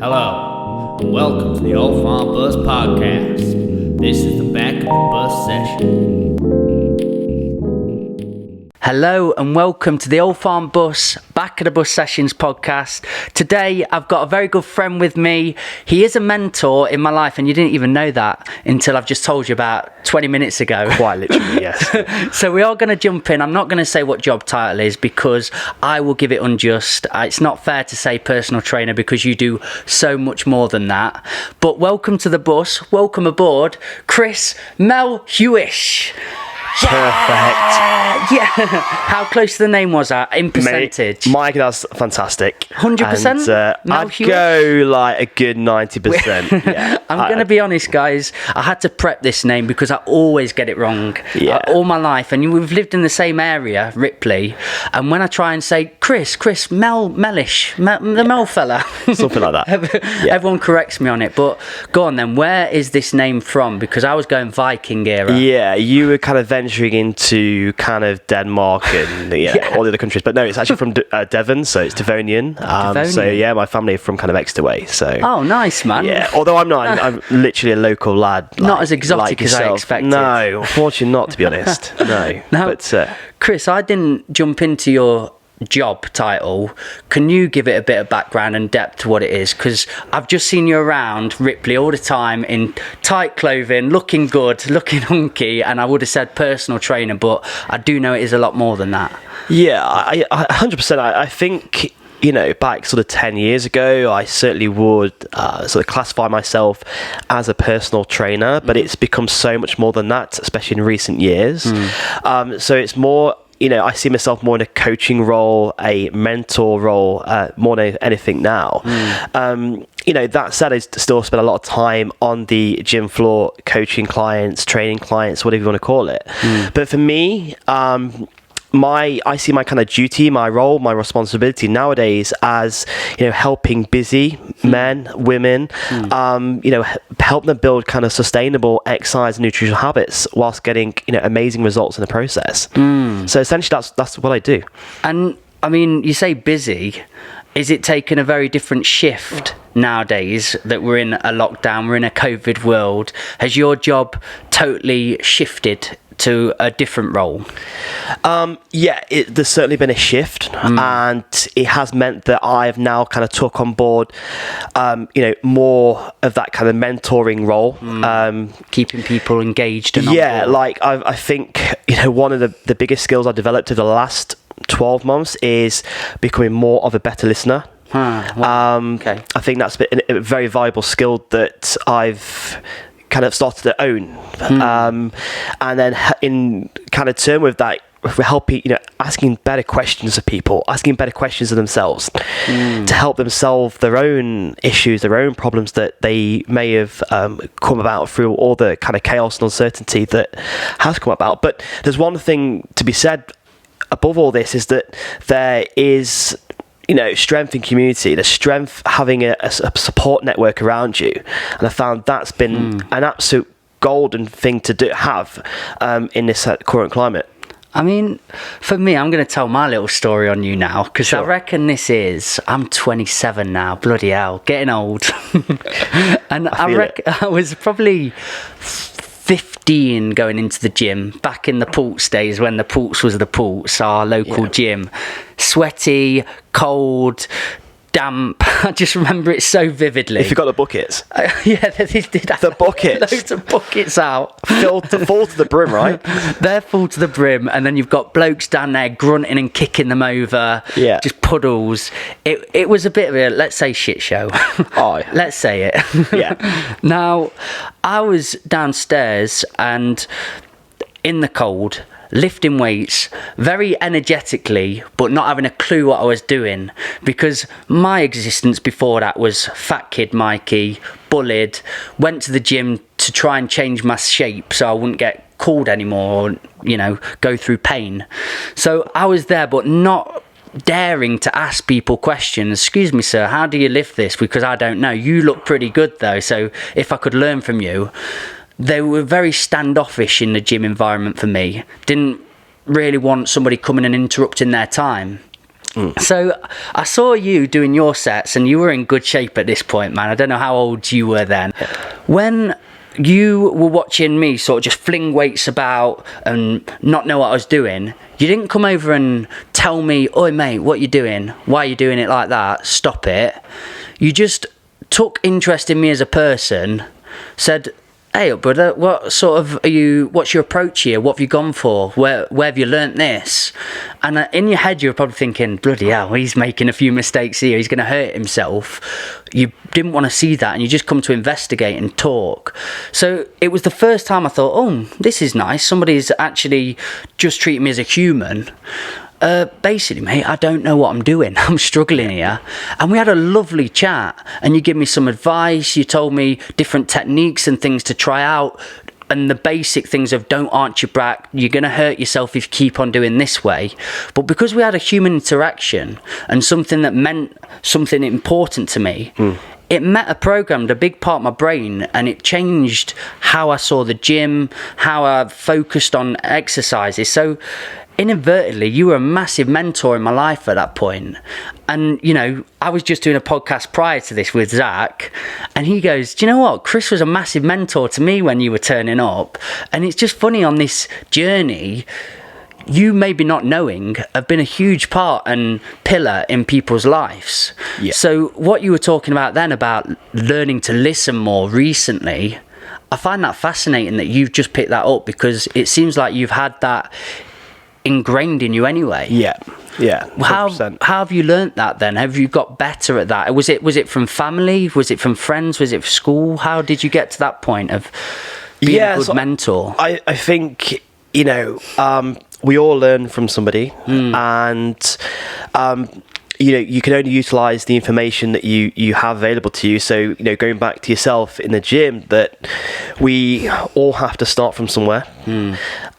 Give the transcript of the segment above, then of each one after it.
Hello, and welcome to the Old Farm Bus Podcast. This is the back of the bus session. Hello and welcome to the Old Farm Bus Back of the Bus Sessions podcast. Today I've got a very good friend with me. He is a mentor in my life, and you didn't even know that until I've just told you about 20 minutes ago. Quite literally, yes. So we are going to jump in. I'm not going to say what job title is because I will give it unjust. It's not fair to say personal trainer because you do so much more than that. But welcome to the bus. Welcome aboard, Chris Melhuish. Perfect. Yeah. How close to the name was that in percentage? Mike, that's fantastic. 100%? I'd go like a good 90%. Yeah. I'm going to be honest, guys. I had to prep this name because I always get it wrong all my life. And we've lived in the same area, Ripley. And when I try and say Chris, Melhuish, the Mel fella. Something like that. Everyone corrects me on it. But go on then. Where is this name from? Because I was going Viking era. Yeah, you were kind of venturing into kind of Denmark and all the other countries, but no, it's actually from Devon, so it's Devonian. So yeah, my family are from kind of Exeter way. So nice, man. Yeah, although I'm not, I'm literally a local lad. Not as exotic as I expected. No, unfortunately not, to be honest. No. But Chris, I didn't jump into your job title. Can you give it a bit of background and depth to what it is? Because I've just seen you around Ripley all the time in tight clothing, looking good, looking hunky, and I would have said personal trainer, but I do know it is a lot more than that. Yeah, I 100%. I think, you know, back sort of 10 years ago, I certainly would sort of classify myself as a personal trainer, but it's become so much more than that, especially in recent years. So it's more, you know, I see myself more in a coaching role, a mentor role, more than anything now. You know, that said, I still spend a lot of time on the gym floor coaching clients, training clients, whatever you want to call it. But for me, I see my kind of duty, my role, my responsibility nowadays as, you know, helping busy men, women, you know, help them build kind of sustainable exercise and nutritional habits whilst getting, you know, amazing results in the process. So essentially that's what I do. And I mean, you say busy. Is it taking a very different shift nowadays that we're in a lockdown, we're in a COVID world? Has your job totally shifted to a different role? There's certainly been a shift, and it has meant that I've now kind of took on board, you know, more of that kind of mentoring role, keeping people engaged. And like I think, you know, one of the biggest skills I've developed over the last 12 months is becoming more of a better listener. I think that's been a very valuable skill that I've kind of started to own, and then in kind of turn with that, we're helping, you know, asking better questions of people, asking better questions of themselves to help them solve their own issues, their own problems that they may have come about through all the kind of chaos and uncertainty that has come about. But there's one thing to be said above all this, is that there is, you know, strength in community. There's strength having a support network around you, and I found that's been an absolute golden thing to have in this current climate. I mean, for me, I'm going to tell my little story on you now, because I reckon I'm 27 now, bloody hell, getting old. And I reckon I was probably 15 going into the gym back in the Pulse days, when the Pulse was the Pulse, our local gym. Sweaty, cold, damp. I just remember it so vividly. If you got the buckets. They did have the buckets. Loads of buckets out. Full to the brim, right? They're full to the brim, and then you've got blokes down there grunting and kicking them over. Yeah. Just puddles. It was a bit of a, let's say, shit show. Let's say it. Yeah. Now, I was downstairs and in the cold, lifting weights very energetically, but not having a clue what I was doing, because my existence before that was fat kid Mikey, bullied, went to the gym to try and change my shape so I wouldn't get called anymore, or, you know, go through pain. So I was there, but not daring to ask people questions. Excuse me, sir, how do you lift this? Because I don't know. You look pretty good though, so if I could learn from you. They were very standoffish in the gym environment for me. Didn't really want somebody coming and interrupting their time. So I saw you doing your sets, and you were in good shape at this point, man. I don't know how old you were then. When you were watching me sort of just fling weights about and not know what I was doing, you didn't come over and tell me, "Oi, mate, what you doing? Why are you doing it like that? Stop it." You just took interest in me as a person, said, "Hey, brother, what's your approach here? What have you gone for? Where have you learnt this?" And in your head, you're probably thinking, "Bloody hell, he's making a few mistakes here. He's going to hurt himself." You didn't want to see that, and you just come to investigate and talk. So it was the first time I thought, "Oh, this is nice. Somebody's actually just treating me as a human." Basically, mate, I don't know what I'm doing. I'm struggling here. And we had a lovely chat, and you gave me some advice. You told me different techniques and things to try out, and the basic things of don't arch your back, you're going to hurt yourself if you keep on doing this way. But because we had a human interaction and something that meant something important to me, it meta-programmed a big part of my brain, and it changed how I saw the gym, how I focused on exercises. So inadvertently, you were a massive mentor in my life at that point. And, you know, I was just doing a podcast prior to this with Zach, and he goes, "Do you know what? Chris was a massive mentor to me when you were turning up." And it's just funny, on this journey, you maybe not knowing have been a huge part and pillar in people's lives. Yeah. So what you were talking about then about learning to listen more recently, I find that fascinating that you've just picked that up, because it seems like you've had that ingrained in you anyway. Yeah 100%. How have you learnt that then? Have you got better at that? Was it from family? Was it from friends? Was it from school? How did you get to that point of being a good mentor? I think, you know, we all learn from somebody, and you know, you can only utilize the information that you have available to you. So, you know, going back to yourself in the gym, that we all have to start from somewhere.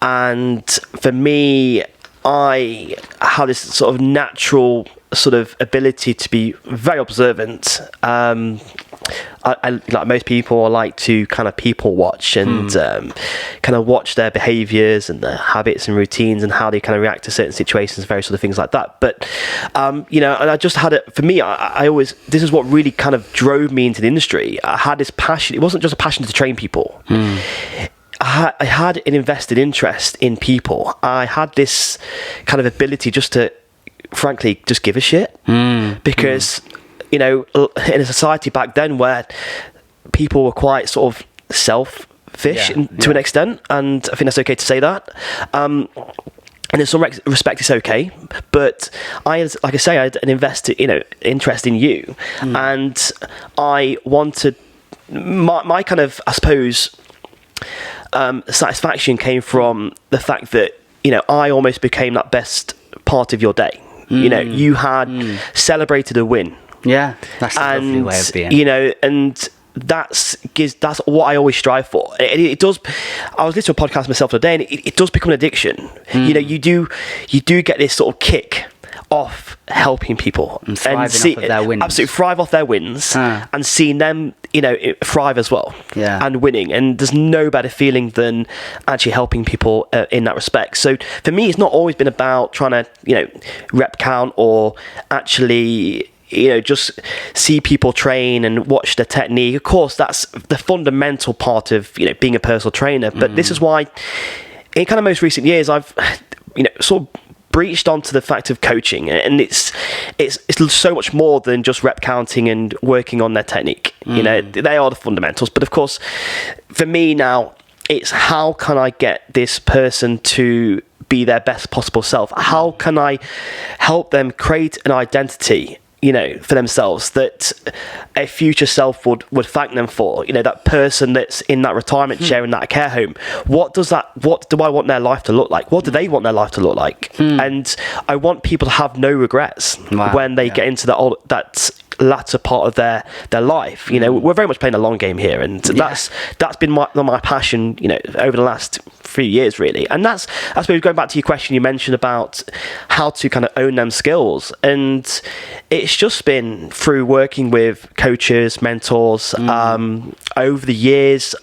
And for me, I have this sort of natural sort of ability to be very observant. I like most people, I like to kind of people watch and kind of watch their behaviors and their habits and routines and how they kind of react to certain situations, various sort of things like that. But you know, and I just had it for me. I always, this is what really kind of drove me into the industry. I had this passion. It wasn't just a passion to train people. I had an invested interest in people. I had this kind of ability just to, frankly, just give a shit, because you know, in a society back then where people were quite sort of selfish to an extent, and I think that's okay to say that. And in some respect, it's okay. But I had an invested, you know, interest in you, and I wanted my kind of, I suppose, satisfaction came from the fact that, you know, I almost became that best part of your day. You know, you had celebrated a win. Yeah, that's a lovely way of being. You know, and that's what I always strive for. It does. I was listening to a podcast myself today, and it does become an addiction. You know, you do get this sort of kick off helping people and thriving off of their wins. Absolutely thrive off their wins, and seeing them, you know, thrive as well, and winning. And there's no better feeling than actually helping people in that respect. So for me, it's not always been about trying to, you know, rep count or actually, you know, just see people train and watch the technique. Of course, that's the fundamental part of, you know, being a personal trainer. But this is why, in kind of most recent years, I've, you know, sort of breached onto the fact of coaching, and it's so much more than just rep counting and working on their technique. You know, they are the fundamentals. But of course, for me now, it's how can I get this person to be their best possible self? How can I help them create an identity, you know, for themselves that a future self would thank them for? You know, that person that's in that retirement chair in that care home, what do I want their life to look like? What do they want their life to look like? And I want people to have no regrets when they get into that latter part of their life. You know, we're very much playing a long game here, and that's been my passion, you know, over the last few years really. And that's, I suppose, going back to your question you mentioned about how to kind of own them skills, and it's just been through working with coaches, mentors over the years,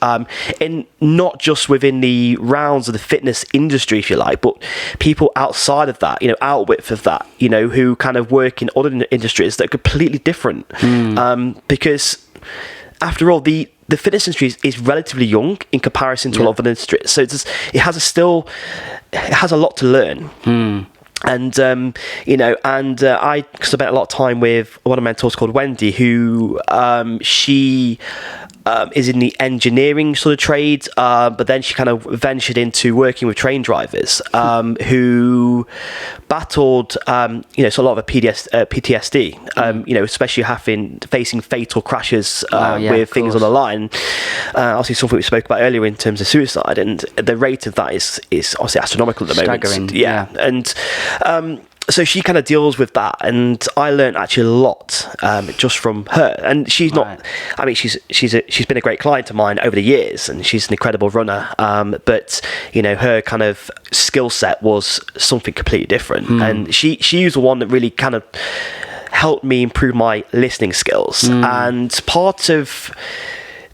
in not just within the rounds of the fitness industry, if you like, but people outside of that, outwith of that, who kind of work in other industries that are completely different, because after all, the fitness industry is relatively young in comparison to a lot of other industries, so it has a lot to learn. And I spent a lot of time with one of my mentors called Wendy, who she is in the engineering sort of trade, but then she kind of ventured into working with train drivers who battled, so a lot of PTSD, especially facing fatal crashes with things on the line. Obviously, something we spoke about earlier in terms of suicide, and the rate of that is obviously astronomical at the moment. Staggering. Yeah, and so she kind of deals with that, and I learned actually a lot just from her. And she's not, I mean, she's been a great client of mine over the years, and she's an incredible runner. But her kind of skill set was something completely different, and she was the one that really kind of helped me improve my listening skills. And part of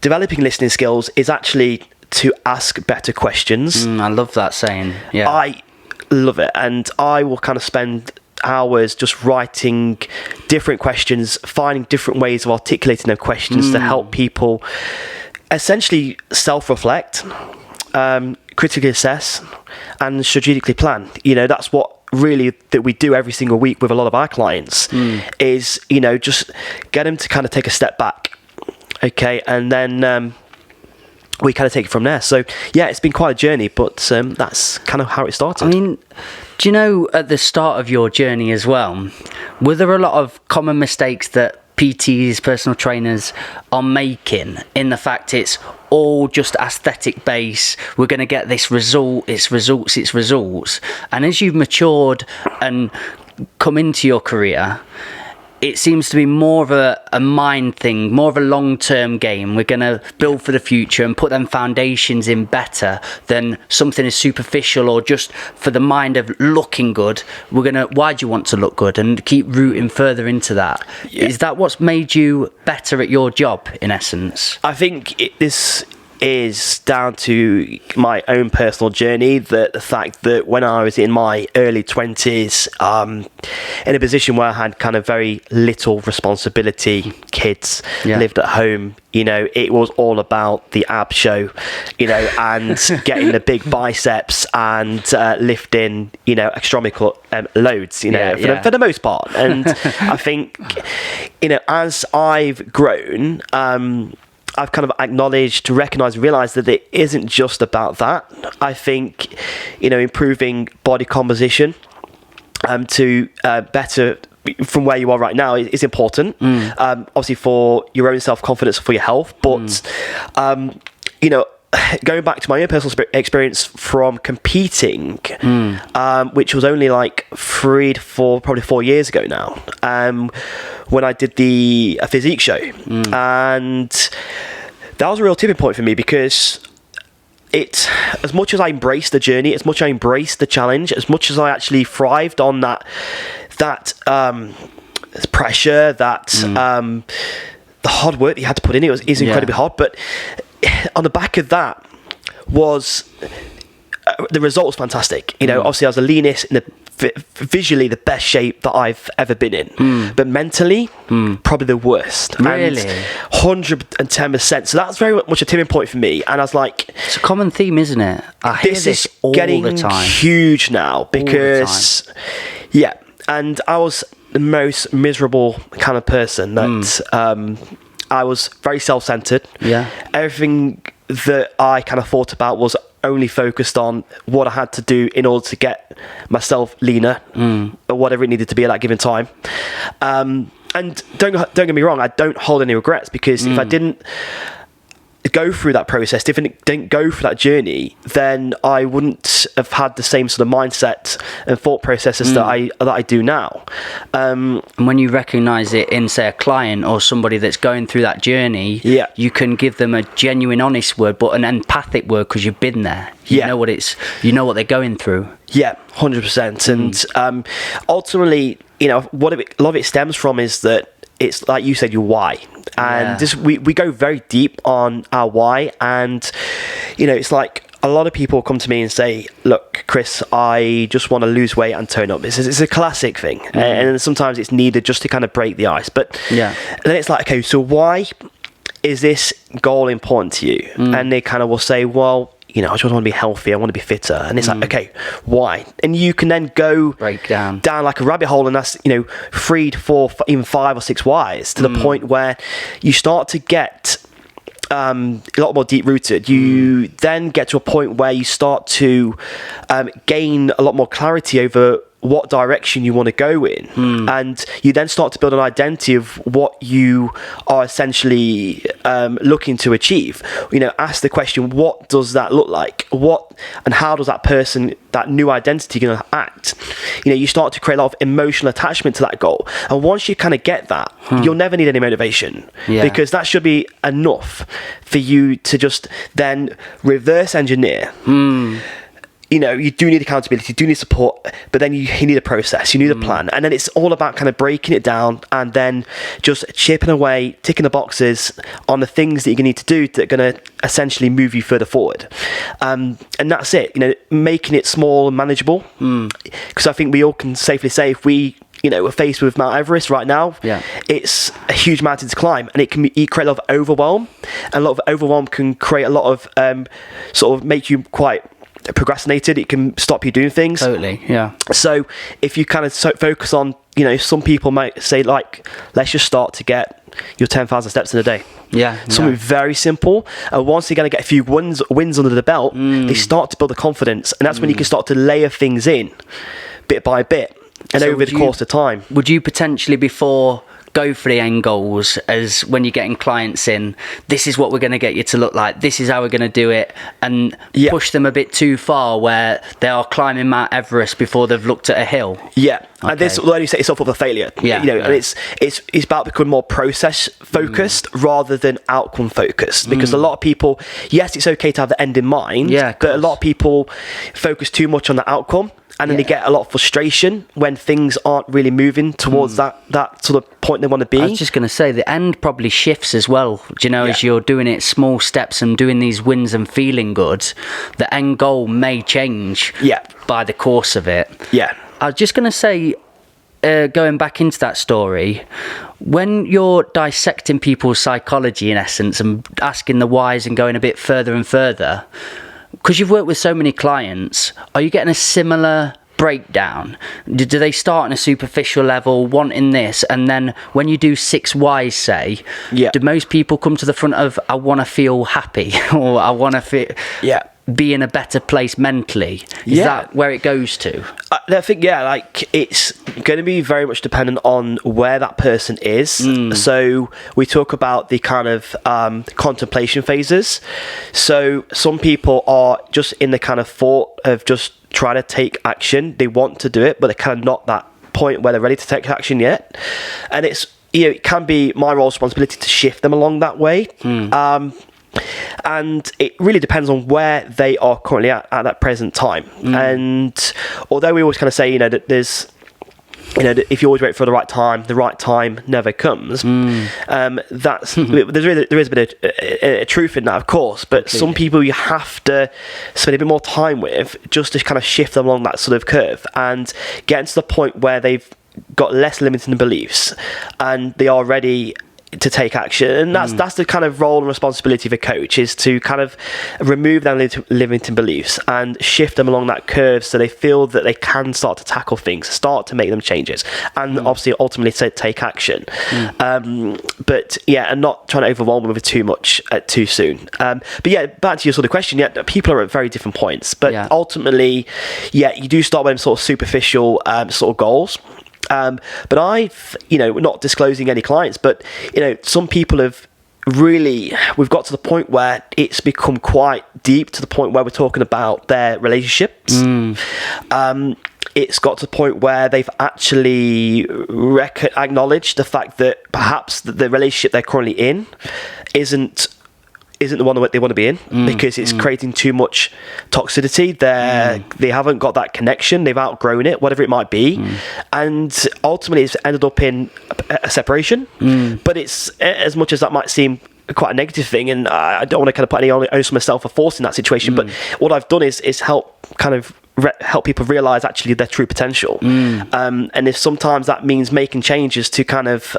developing listening skills is actually to ask better questions. I love that saying. Yeah, I love it, and I will kind of spend hours just writing different questions, finding different ways of articulating their questions to help people essentially self-reflect, critically assess, and strategically plan. That's what really that we do every single week with a lot of our clients, is just get them to kind of take a step back, okay, and then we kind of take it from there. So yeah, it's been quite a journey, but that's kind of how it started. I mean, do you know, at the start of your journey as well, were there a lot of common mistakes that PTs, personal trainers, are making in the fact it's all just aesthetic base, we're going to get this result, it's results, and as you've matured and come into your career, it seems to be more of a mind thing, more of a long-term game. We're going to build for the future and put them foundations in better than something as superficial or just for the mind of looking good. Why do you want to look good? And keep rooting further into that. Yeah. Is that what's made you better at your job, in essence? I think this is down to my own personal journey, that the fact that when I was in my early 20s, in a position where I had kind of very little responsibility, kids, lived at home, it was all about the ab show, and getting the big biceps and lifting, astronomical loads, for the most part. And I think, as I've grown, I've kind of acknowledged, recognised, realised that it isn't just about that. I think, improving body composition to better from where you are right now is important. Obviously for your own self-confidence, for your health, but going back to my own personal experience from competing, which was only like 3 to 4, probably 4 years ago now, when I did the physique show, and that was a real tipping point for me, because as much as I embraced the journey, as much as I embraced the challenge, as much as I actually thrived on that pressure, the hard work that you had to put in, is incredibly hard, but on the back of that was the result was fantastic. Obviously I was the leanest, in visually the best shape that I've ever been in, but mentally probably the worst. Really? 110%. So that's very much a tipping point for me, and I was like, it's a common theme, isn't it? I hear this all getting the time. Huge now, because and I was the most miserable kind of person that I was very self-centered. Everything that I kind of thought about was only focused on what I had to do in order to get myself leaner, or whatever it needed to be at that given time. And don't get me wrong, I don't hold any regrets, because if I didn't go through that process, didn't go through that journey, then I wouldn't have had the same sort of mindset and thought processes that I do now. And when you recognise it in, say, a client or somebody that's going through that journey, you can give them a genuine, honest word, but an empathic word because you've been there. You know what they're going through. Yeah, 100%. And ultimately, you know, a lot of it stems from is that it's like you said, your why. And we go very deep on our why. And, you know, it's like a lot of people come to me and say, look, Chris, I just want to lose weight and tone up. It's a classic thing. And sometimes it's needed just to kind of break the ice. But then it's like, okay, so why is this goal important to you? And they kind of will say, well, you know, I just want to be healthy. I want to be fitter. And it's like, okay, why? And you can then break down like a rabbit hole, and that's, you know, 3 to 4, even 5 or 6 whys to the point where you start to get a lot more deep rooted. You then get to a point where you start to gain a lot more clarity over what direction you want to go in, and you then start to build an identity of what you are essentially looking to achieve. You know, ask the question, what does that look like? What and how does that new identity going to act? You know, you start to create a lot of emotional attachment to that goal, and once you kind of get that, you'll never need any motivation, because that should be enough for you to just then reverse engineer. You know, you do need accountability, you do need support, but then you need a process, you need a plan. And then it's all about kind of breaking it down and then just chipping away, ticking the boxes on the things that you're going to need to do that are going to essentially move you further forward. And that's it, you know, making it small and manageable. Because I think we all can safely say, if we, you know, we're faced with Mount Everest right now, it's a huge mountain to climb, and it can create a lot of overwhelm. And a lot of overwhelm can create a lot of sort of make you quite procrastinated. It can stop you doing things. Totally, yeah. So if you kind of focus on, you know, some people might say, like, let's just start to get your 10,000 steps in a day. Something very simple. And once you're going to get a few wins under the belt, they start to build the confidence, and that's when you can start to layer things in bit by bit and over the course of time. Would you potentially, before go for the end goals, as when you're getting clients in, this is what we're going to get you to look like, this is how we're going to do it, and push them a bit too far where they are climbing Mount Everest before they've looked at a hill? And this will only set yourself up for failure. You know, and it's about becoming more process focused rather than outcome focused, because a lot of people, yes, it's okay to have the end in mind, but a lot of people focus too much on the outcome, and then they get a lot of frustration when things aren't really moving towards that sort of point they want to be. I was just going to say, the end probably shifts as well. Do you know, as you're doing it small steps and doing these wins and feeling good, the end goal may change by the course of it. I was just going to say, going back into that story, when you're dissecting people's psychology, in essence, and asking the whys and going a bit further and further, because you've worked with so many clients, are you getting a similar breakdown? Do they start on a superficial level, wanting this, and then when you do 6 whys, say, do most people come to the front of, I want to feel happy, or I want to feel be in a better place mentally? Is that where it goes to? I think, like, it's going to be very much dependent on where that person is. So we talk about the kind of contemplation phases. So some people are just in the kind of thought of just trying to take action. They want to do it, but they're kind of not that point where they're ready to take action yet. And it's, you know, it can be my role, responsibility to shift them along that way. And it really depends on where they are currently at that present time. And although we always kind of say, you know, that there's, you know, if you always wait for the right time never comes. That's there is a bit of a truth in that, of course, but some people you have to spend a bit more time with just to kind of shift them along that sort of curve and get to the point where they've got less limiting beliefs and they are ready to take action. And that's the kind of role and responsibility of a coach, is to kind of remove their limiting beliefs and shift them along that curve so they feel that they can start to tackle things, start to make them changes, and obviously ultimately take action. But and not trying to overwhelm them with too much too soon. But back to your sort of question, people are at very different points, but ultimately you do start with them sort of superficial sort of goals. But I've, you know, not disclosing any clients, but, you know, some people have really, we've got to the point where it's become quite deep, to the point where we're talking about their relationships. It's got to the point where they've actually acknowledged the fact that perhaps the relationship they're currently in isn't the one that they want to be in, because it's creating too much toxicity. They haven't got that connection. They've outgrown it, whatever it might be, and ultimately it's ended up in a separation. But it's, as much as that might seem quite a negative thing, and I don't want to kind of put any onus on myself for forcing that situation, but what I've done is help kind of help people realize actually their true potential. And if sometimes that means making changes to kind of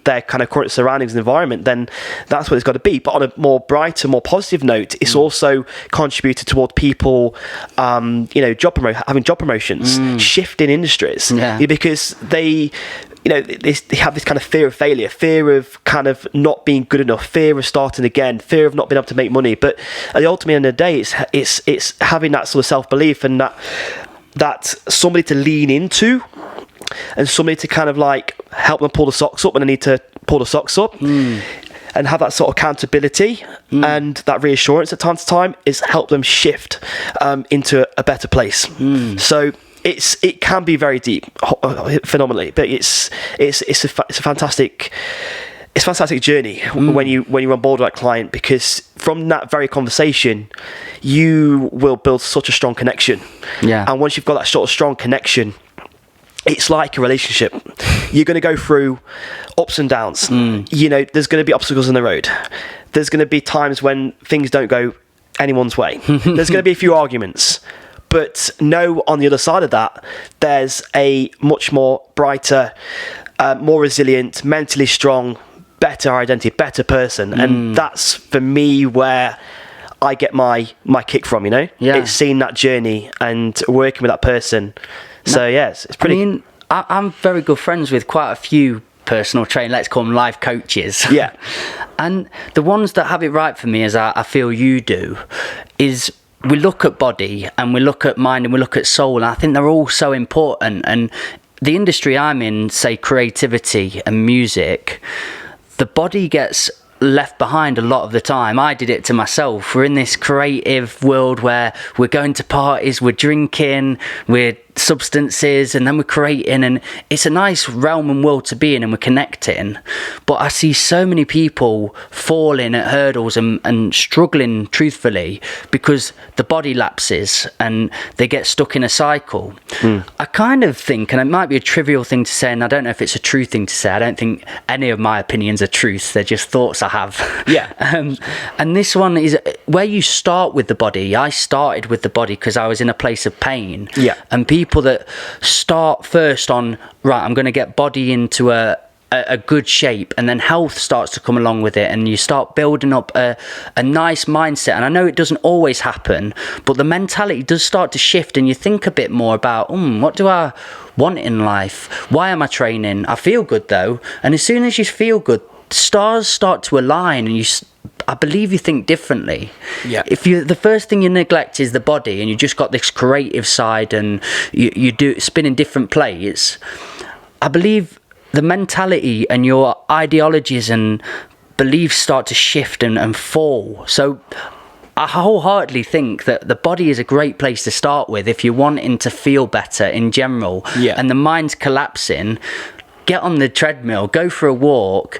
their kind of current surroundings and environment, then that's what it's got to be. But on a more brighter, more positive note, it's also contributed toward people having job promotions, shifting industries, because they have this kind of fear of failure, fear of kind of not being good enough, fear of starting again, fear of not being able to make money. But at the ultimate end of the day, it's having that sort of self-belief, and that somebody to lean into, and somebody to kind of like help them pull the socks up when they need to pull the socks up, and have that sort of accountability and that reassurance at time to time, is help them shift into a better place. So it can be very deep, phenomenally, but it's a fantastic journey when you're on board with that client, because from that very conversation you will build such a strong connection. And once you've got that sort of strong connection, it's like a relationship. You're going to go through ups and downs. There's going to be obstacles in the road. There's going to be times when things don't go anyone's way. There's going to be a few arguments. But know on the other side of that, there's a much more brighter, more resilient, mentally strong, better identity, better person. And that's, for me, where I get my kick from, It's seeing that journey and working with that person. So, yes, it's pretty... I mean, I'm very good friends with quite a few personal trainers, let's call them life coaches. And the ones that have it right for me, as I feel you do, is... we look at body and we look at mind and we look at soul, and I think they're all so important. And the industry I'm in, say creativity and music, the body gets left behind a lot of the time. I did it to myself. We're in this creative world where we're going to parties, we're drinking, we're substances, and then we're creating, and it's a nice realm and world to be in, and we're connecting. But I see so many people falling at hurdles and struggling, truthfully, because the body lapses and they get stuck in a cycle. I kind of think, and it might be a trivial thing to say, and I don't know if it's a true thing to say, I don't think any of my opinions are truth, they're just thoughts I have. And this one is where you start with the body. I started with the body because I was in a place of pain. And people that start first on, right, I'm going to get body into a good shape, and then health starts to come along with it, and you start building up a nice mindset. And I know it doesn't always happen, but the mentality does start to shift, and you think a bit more about, what do I want in life? Why am I training? I feel good though. And as soon as you feel good, stars start to align, and I believe you think differently. If the first thing you neglect is the body, and you just got this creative side, and you do spin in different plates, I believe the mentality and your ideologies and beliefs start to shift and fall. So I wholeheartedly think that the body is a great place to start with if you're wanting to feel better in general, and the mind's collapsing. Get on the treadmill, go for a walk,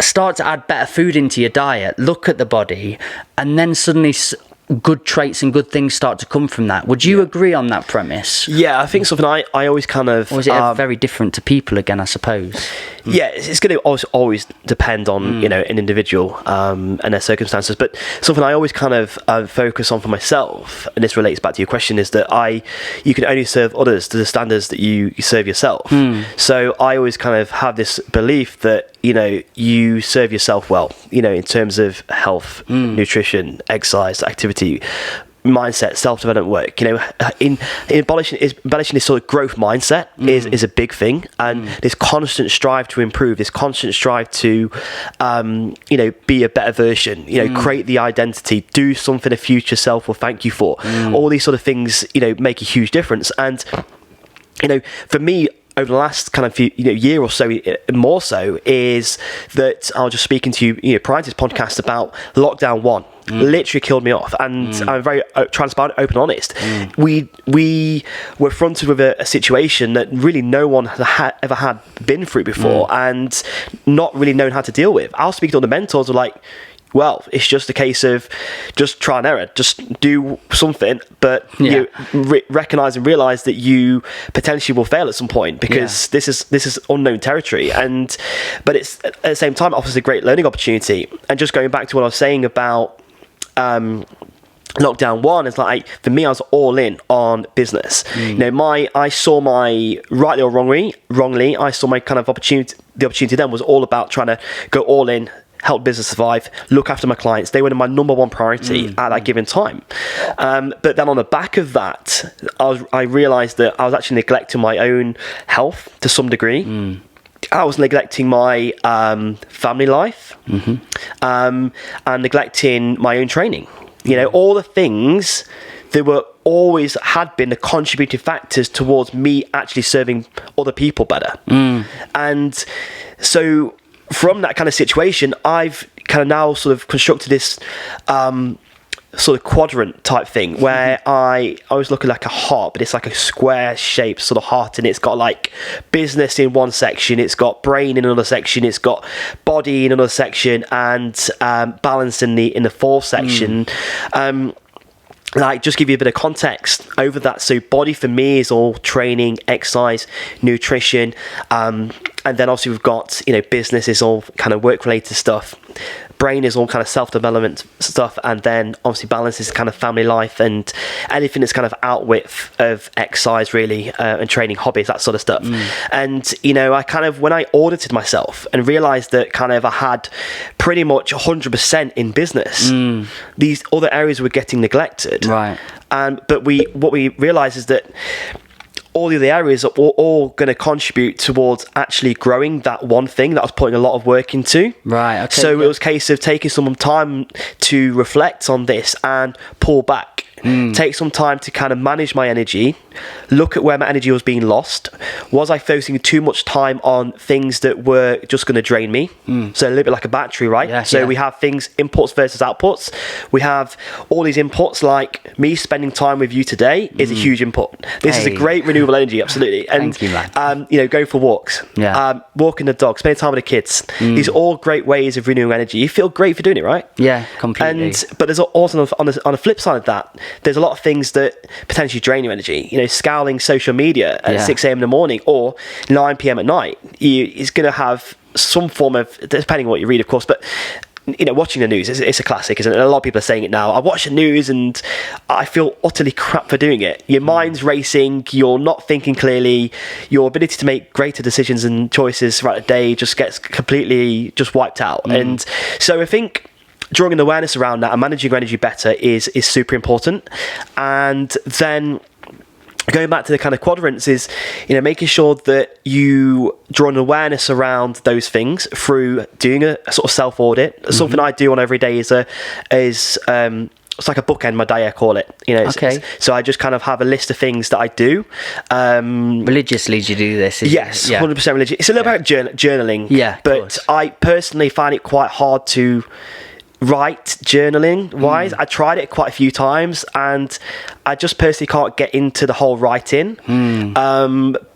start to add better food into your diet, look at the body, and then suddenly good traits and good things start to come from that. Would you agree on that premise? I think something I always kind of... Or is it very different to people again, I suppose? It's going to always depend on an individual and their circumstances, but something I always kind of focus on for myself, and this relates back to your question, is that you can only serve others to the standards that you serve yourself. So I always kind of have this belief that you serve yourself well, in terms of health, nutrition, exercise, activity, mindset, self-development work. In abolishing this sort of growth mindset is a big thing, and this constant strive to improve, this constant strive to be a better version, create the identity, do something a future self will thank you for. All these sort of things make a huge difference. And for me, over the last kind of year or so, more so, is that I was just speaking to you, prior to this podcast about lockdown 1. Literally killed me off, and I'm very transparent, open, honest. We were fronted with a situation that really no one had ever had been through before, and not really known how to deal with. I was speaking to all the mentors, who were like, well, it's just a case of just try and error, just do something, but you recognise and realise that you potentially will fail at some point, because this is unknown territory, but it's at the same time offers a great learning opportunity. And just going back to what I was saying about lockdown 1, is like, for me, I was all in on business. I saw my, rightly or wrongly, I saw my kind of opportunity. The opportunity then was all about trying to go all in, help business survive, look after my clients. They were my number one priority at that given time. But then on the back of that, I realised that I was actually neglecting my own health to some degree. I was neglecting my family life, and neglecting my own training. All the things that were always had been the contributing factors towards me actually serving other people better. And so from that kind of situation, I've kind of now sort of constructed this sort of quadrant type thing, where I always look at like a heart, but it's like a square shaped sort of heart, and it's got like business in one section, it's got brain in another section, it's got body in another section, and balance in the fourth section. Like, just give you a bit of context over that. So body for me is all training, exercise, nutrition, and then obviously we've got, business is all kind of work related stuff. Brain is all kind of self-development stuff, and then obviously balance is kind of family life and anything that's kind of outwith of exercise, really, and training, hobbies, that sort of stuff. And I kind of, when I audited myself and realized that kind of I had pretty much 100% in business, these other areas were getting neglected, right? But what we realized is that all the other areas are all going to contribute towards actually growing that one thing that I was putting a lot of work into. Right. Okay. So it was a case of taking some time to reflect on this and pull back. Take some time to kind of manage my energy, look at where my energy was being lost. Was I focusing too much time on things that were just going to drain me? So a little bit like a battery, right? So we have things, inputs versus outputs. We have all these inputs, like me spending time with you today is a huge input. This is a great renewable energy, absolutely. And thank you, man. Go for walks, walking the dog, spending time with the kids. These are all great ways of renewing energy. You feel great for doing it, right? Yeah, completely. But there's also on the flip side of that, there's a lot of things that potentially drain your energy. Scouring social media at 6 a.m. in the morning or 9 p.m. at night, it's going to have some form of, depending on what you read, of course, but watching the news, it's a classic, isn't it? A lot of people are saying it now. I watch the news and I feel utterly crap for doing it. Your mind's racing, you're not thinking clearly, your ability to make greater decisions and choices throughout the day just gets completely just wiped out. And so I think drawing an awareness around that and managing your energy better is super important. And then going back to the kind of quadrants is, making sure that you draw an awareness around those things through doing a sort of self-audit. Something I do on every day is it's like a bookend my day, I call it. So I just kind of have a list of things that I do. Religiously, do you do this? Yes, 100% religious. It's a little about journaling. Yeah, but I personally find it quite hard to write journaling wise. I tried it quite a few times and I just personally can't get into the whole writing.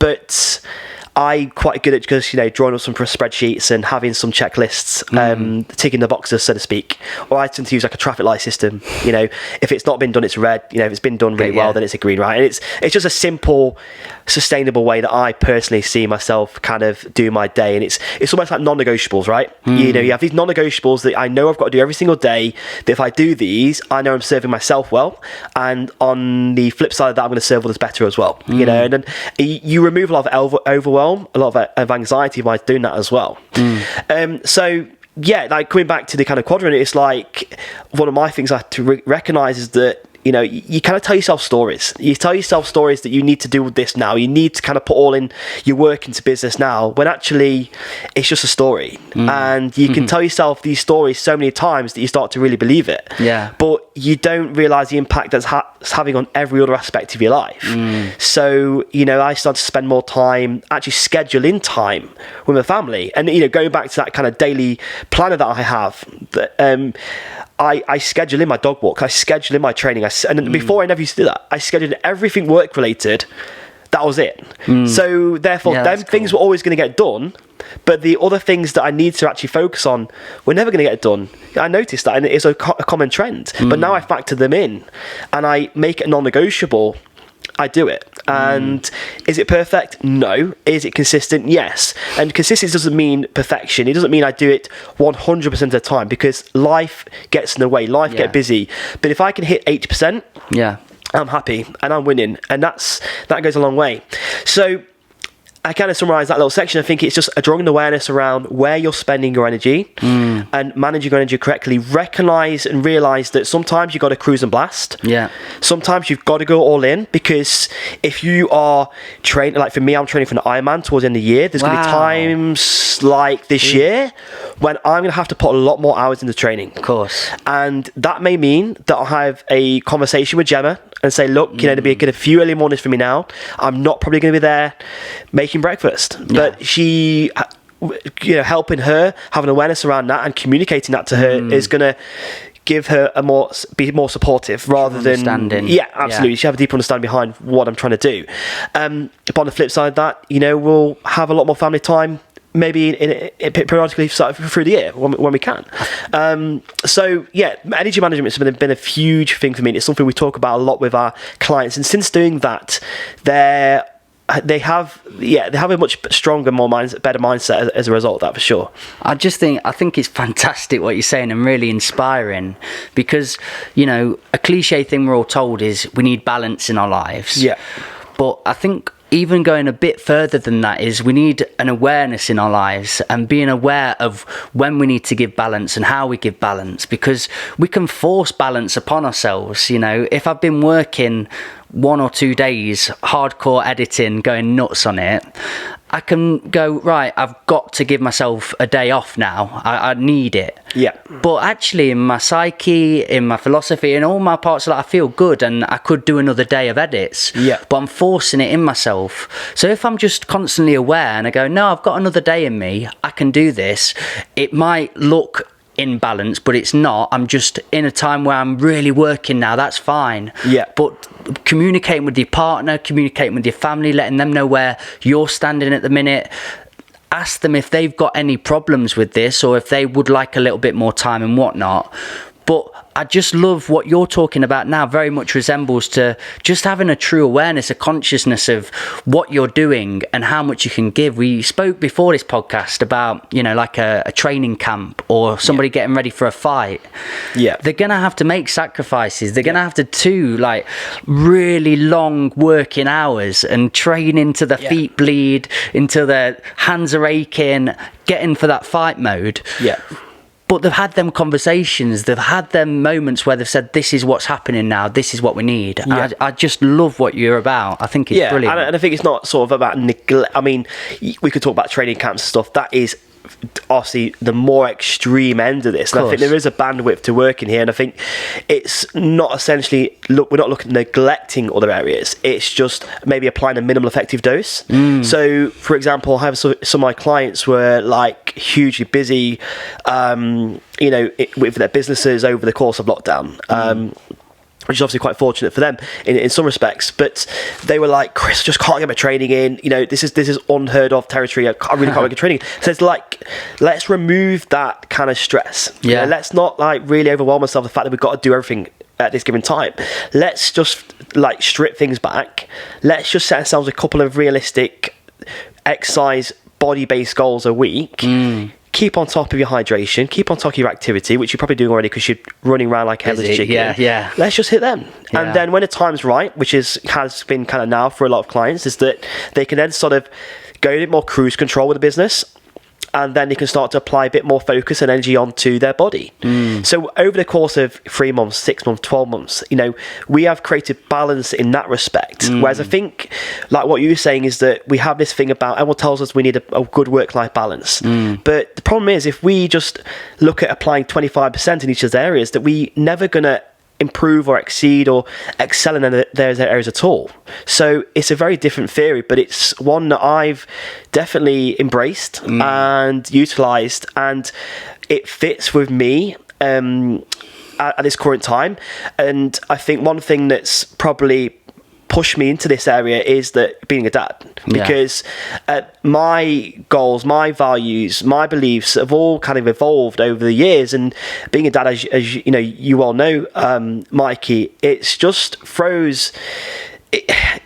But I'm quite good at just, drawing up some spreadsheets and having some checklists, ticking the boxes, so to speak. Or I tend to use like a traffic light system. If it's not been done, it's red. If it's been done really well, then it's a green, right? And it's just a simple, sustainable way that I personally see myself kind of do my day. And it's almost like non-negotiables, right? You have these non-negotiables that I know I've got to do every single day, that if I do these, I know I'm serving myself well. And on the flip side of that, I'm going to serve others better as well. And then you remove a lot of overwhelm, a lot of anxiety by doing that as well. So yeah, like coming back to the kind of quadrant, it's like one of my things I have to recognize is that you kind of tell yourself stories. You tell yourself stories that you need to do this now. You need to kind of put all in your work into business now, when actually it's just a story. And you can tell yourself these stories so many times that you start to really believe it. Yeah. But you don't realise the impact that's having on every other aspect of your life. So, I started to spend more time actually scheduling time with my family. And, going back to that kind of daily planner that I have, that I schedule in my dog walk, I schedule in my training, and before I never used to do that, I scheduled everything work related. That was it. So therefore, things were always going to get done, but the other things that I need to actually focus on were never going to get done. I noticed that, and it's a common trend. But now I factor them in, and I make it non-negotiable. I do it. And is it perfect? No. Is it consistent? Yes. And consistency doesn't mean perfection. It doesn't mean I do it 100% of the time, because life gets in the way. Life gets busy. But if I can hit 80%, I'm happy and I'm winning. And that goes a long way. So I kind of summarise that little section. I think it's just a drawing awareness around where you're spending your energy and managing your energy correctly. Recognise and realise that sometimes you've got to cruise and blast. Yeah. Sometimes you've got to go all in, because if you are training, like for me, I'm training for an Ironman towards the end of the year. There's going to be times like this year when I'm going to have to put a lot more hours into training. Of course. And that may mean that I'll have a conversation with Gemma and say, look, there'll be a few early mornings for me now. I'm not probably going to be there making breakfast, but she, helping her have an awareness around that and communicating that to her is going to give her be more supportive rather than absolutely. She have a deeper understanding behind what I'm trying to do. But on the flip side of that, we'll have a lot more family time, maybe periodically through the year when we can. So energy management has been a huge thing for me. It's something we talk about a lot with our clients, and since doing that, they have a much stronger, better mindset as a result of that, for sure. I think it's fantastic what you're saying, and really inspiring, because a cliche thing we're all told is we need balance in our lives. Yeah. But I think even going a bit further than that is we need an awareness in our lives, and being aware of when we need to give balance and how we give balance, because we can force balance upon ourselves. If I've been working 1 or 2 days hardcore editing, going nuts on it, I can go, right, I've got to give myself a day off now. I need it. Yeah. But actually, in my psyche, in my philosophy, in all my parts of that, I feel good, and I could do another day of edits. Yeah. But I'm forcing it in myself. So if I'm just constantly aware and I go, no, I've got another day in me, I can do this. It might look in balance, but it's not. I'm just in a time where I'm really working now. That's fine. Yeah. But communicating with your partner, communicating with your family, letting them know where you're standing at the minute. Ask them if they've got any problems with this, or if they would like a little bit more time and whatnot. But I just love what you're talking about now. Very much resembles to just having a true awareness, a consciousness of what you're doing and how much you can give. We spoke before this podcast about, like a training camp or somebody getting ready for a fight. Yeah. They're going to have to make sacrifices. They're going to have to do really long working hours and train into the feet bleed, until their hands are aching, getting for that fight mode. Yeah. But they've had them conversations, they've had them moments where they've said, this is what's happening now, this is what we need. Yeah. I just love what you're about. I think it's brilliant. And I think it's not sort of about neglect. I mean, we could talk about training camps and stuff. That is obviously the more extreme end of this. And I think there is a bandwidth to work in here. And I think it's not essentially, we're not looking at neglecting other areas. It's just maybe applying a minimal effective dose. So, for example, I have some of my clients were hugely busy, with their businesses over the course of lockdown. Which is obviously quite fortunate for them in some respects, but they were like, Chris, just can't get my training in. This is unheard of territory. I really can't get training. So it's let's remove that kind of stress. Yeah. Let's not really overwhelm ourselves with the fact that we've got to do everything at this given time. Let's just strip things back. Let's just set ourselves a couple of realistic exercise body-based goals a week. Keep on top of your hydration, keep on top of your activity, which you're probably doing already because you're running around like a headless chicken. Yeah. Let's just hit them. Yeah. And then when the time's right, which has been kind of now for a lot of clients, is that they can then sort of go a bit more cruise control with the business. and then they can start to apply a bit more focus and energy onto their body. So over the course of 3 months, 6 months, 12 months, we have created balance in that respect. Whereas I think, like what you were saying, is that we have this thing about everyone tells us we need a good work-life balance. But the problem is, if we just look at applying 25% in each of those areas, that we never going to improve or exceed or excel in those areas at all. So it's a very different theory, but it's one that I've definitely embraced and utilized, and it fits with me at this current time. And I think one thing that's probably pushed me into this area is that being a dad, because my goals, my values, my beliefs have all kind of evolved over the years. And being a dad, as you all know, Mikey, it's just throws.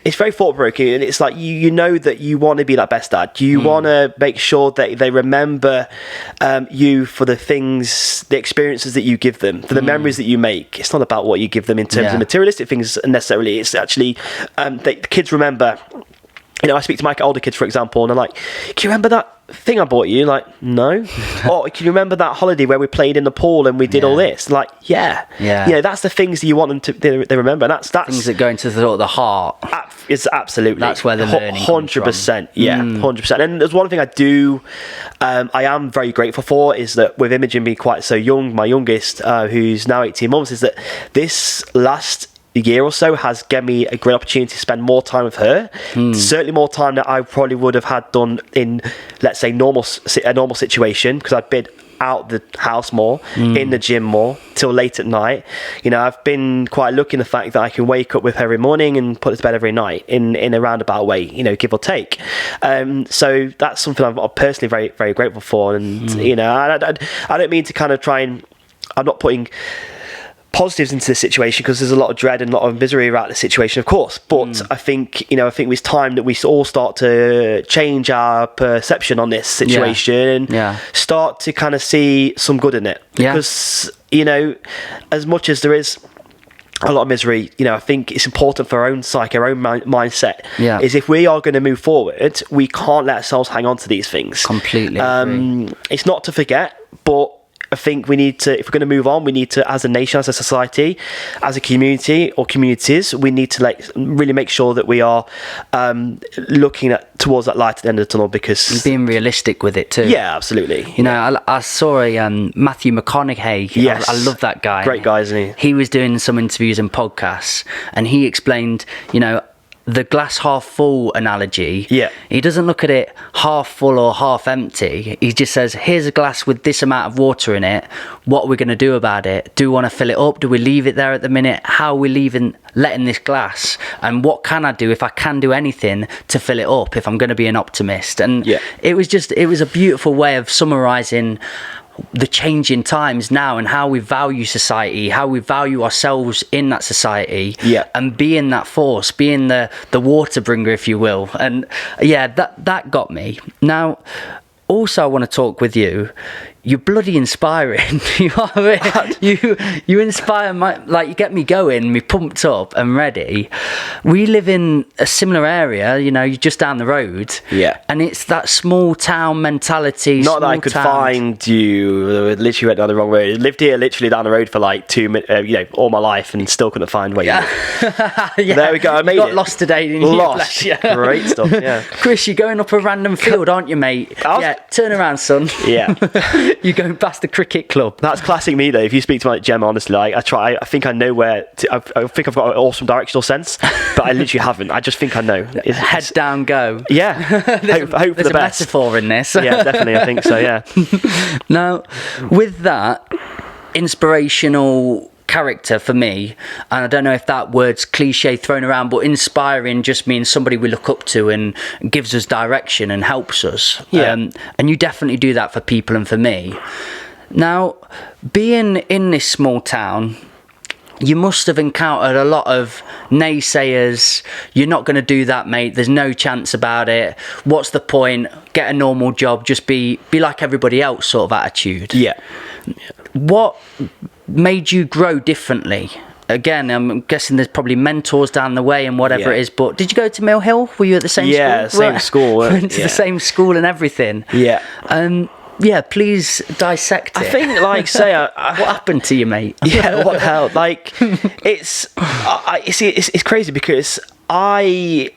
It's very thought-provoking, and it's like you know that you want to be that best dad. You want to make sure that they remember you for the things, the experiences that you give them, for the memories that you make. It's not about what you give them in terms of materialistic things necessarily. It's actually the kids remember. I speak to my older kids, for example, and I'm like, "Can you remember that thing I bought you?" Like, no. Or can you remember that holiday where we played in the pool and we did all this? Like, yeah. That's the things that you want them to they remember. And that's things that go into the heart. It's absolutely. That's where the learning 100%. Yeah, 100%. And there's one thing I do. I am very grateful for, is that with Imogen being quite so young, my youngest, who's now 18 months, is that this last year or so has given me a great opportunity to spend more time with her. Certainly more time that I probably would have had done in, let's say, a normal situation, because I've been out the house more, in the gym more, till late at night. I've been quite lucky in the fact that I can wake up with her every morning and put her to bed every night in a roundabout way, give or take. So that's something I'm personally very, very grateful for. And I don't mean to kind of try and, I'm not putting positives into the situation, because there's a lot of dread and a lot of misery about the situation, of course, but I think it's time that we all start to change our perception on this situation and start to kind of see some good in it, because as much as there is a lot of misery, I think it's important for our own psyche, our own mindset, is if we are going to move forward, we can't let ourselves hang on to these things completely. It's not to forget, but I think we need to, if we're going to move on, we need to, as a nation, as a society, as a community or communities, we need to really make sure that we are looking towards that light at the end of the tunnel, because being realistic with it too. Yeah, absolutely. I saw a Matthew Mcconaughey. Yes, I love that guy. Great guy, isn't he? He was doing some interviews and podcasts, and he explained, the glass half full analogy. He doesn't look at it half full or half empty. He just says, here's a glass with this amount of water in it. What are we going to do about it? Do we want to fill it up? Do we leave it there at the minute? How are we letting this glass? And what can I do, if I can do anything, to fill it up, if I'm going to be an optimist? And it was a beautiful way of summarising the changing times now, and how we value society, how we value ourselves in that society, and being that force, being the water bringer, if you will. And that got me. Now, also, I want to talk with you. You're bloody inspiring. You are. You inspire you get me going, me pumped up and ready. We live in a similar area. You're just down the road. And it's that small town mentality. Not that I could find you. Literally went down the wrong road. Lived here, literally down the road for like 2 minutes, all my life, and still couldn't find where you live. There we go. I made it. Got lost today. Didn't you? Lost. Great stuff. Yeah. Chris, you're going up a random field, aren't you, mate? Turn around, son. You're going past the cricket club. That's classic me, though. If you speak to my Gemma, honestly, I think I know where I think I've got an awesome directional sense, but I literally haven't. I just think I know. Head down, go. Yeah. Hope for the best. There's a metaphor in this. Yeah, definitely. I think so, yeah. Now, with that, inspirational character for me, and I don't know if that word's cliche thrown around, but inspiring just means somebody we look up to and gives us direction and helps us. And you definitely do that for people and for me. Now, being in this small town, you must have encountered a lot of naysayers. You're not going to do that, mate. There's no chance about it. What's the point? Get a normal job. Just be like everybody else sort of attitude. What made you grow differently? Again, I'm guessing there's probably mentors down the way and whatever it is, but did you go to Mill Hill? Were you at the same school? Yeah, same school. Went to the same school and everything. Yeah, please dissect it. I think, like, say, what happened to you, mate? Yeah, what the hell? Like, it's crazy because I